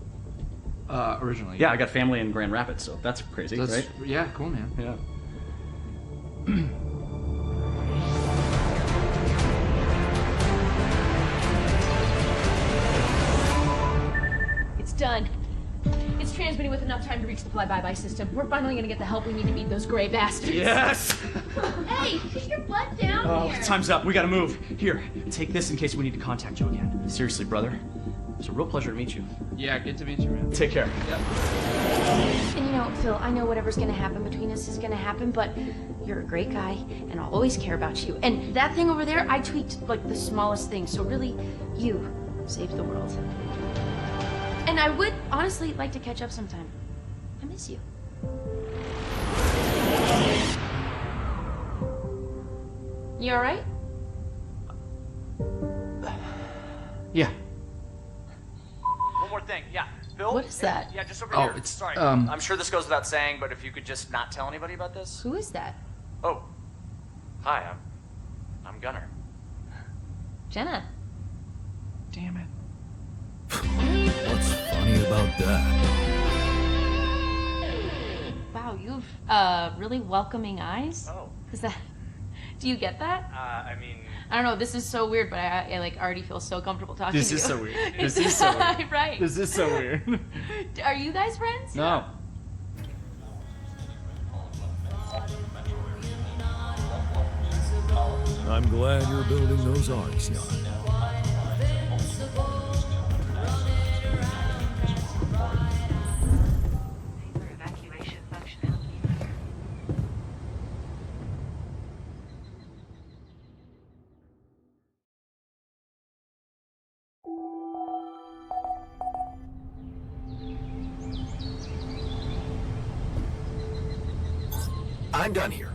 Originally. Yeah, I got family in Grand Rapids, so that's crazy, right? Yeah, cool, man. Yeah. It's done. It's transmitting with enough time to reach the fly-by-by system. We're finally gonna get the help we need to beat those gray bastards. Yes! Hey, get your butt down Oh, here. time's up. We gotta move. Here, take this in case we need to contact you again. Seriously, brother. It's a real pleasure to meet you. Yeah, good to meet you, man. Take care. Yep. And you know, Phil, I know whatever's gonna happen between us is gonna happen, but you're a great guy, and I'll always care about you. And that thing over there, I tweaked like the smallest thing, so really, you saved the world. And I would honestly like to catch up sometime. I miss you. You alright? Yeah. One more thing, yeah. Bill? What is that? Yeah, just over Oh, here. it's, Sorry. um, I'm sure this goes without saying, but if you could just not tell anybody about this. Who is that? Oh. Hi, I'm Gunnar. Jenna. Damn it. What's funny about that? Wow, you have really welcoming eyes. Oh. Is that? Do you get that? I mean... I don't know. This is so weird, but I like already feel so comfortable talking This to you. is so weird. This is so weird. Right. This is so weird. Are you guys friends? No. I'm glad you're building those arcs, Jan. Paper evacuation functionality. I'm done here.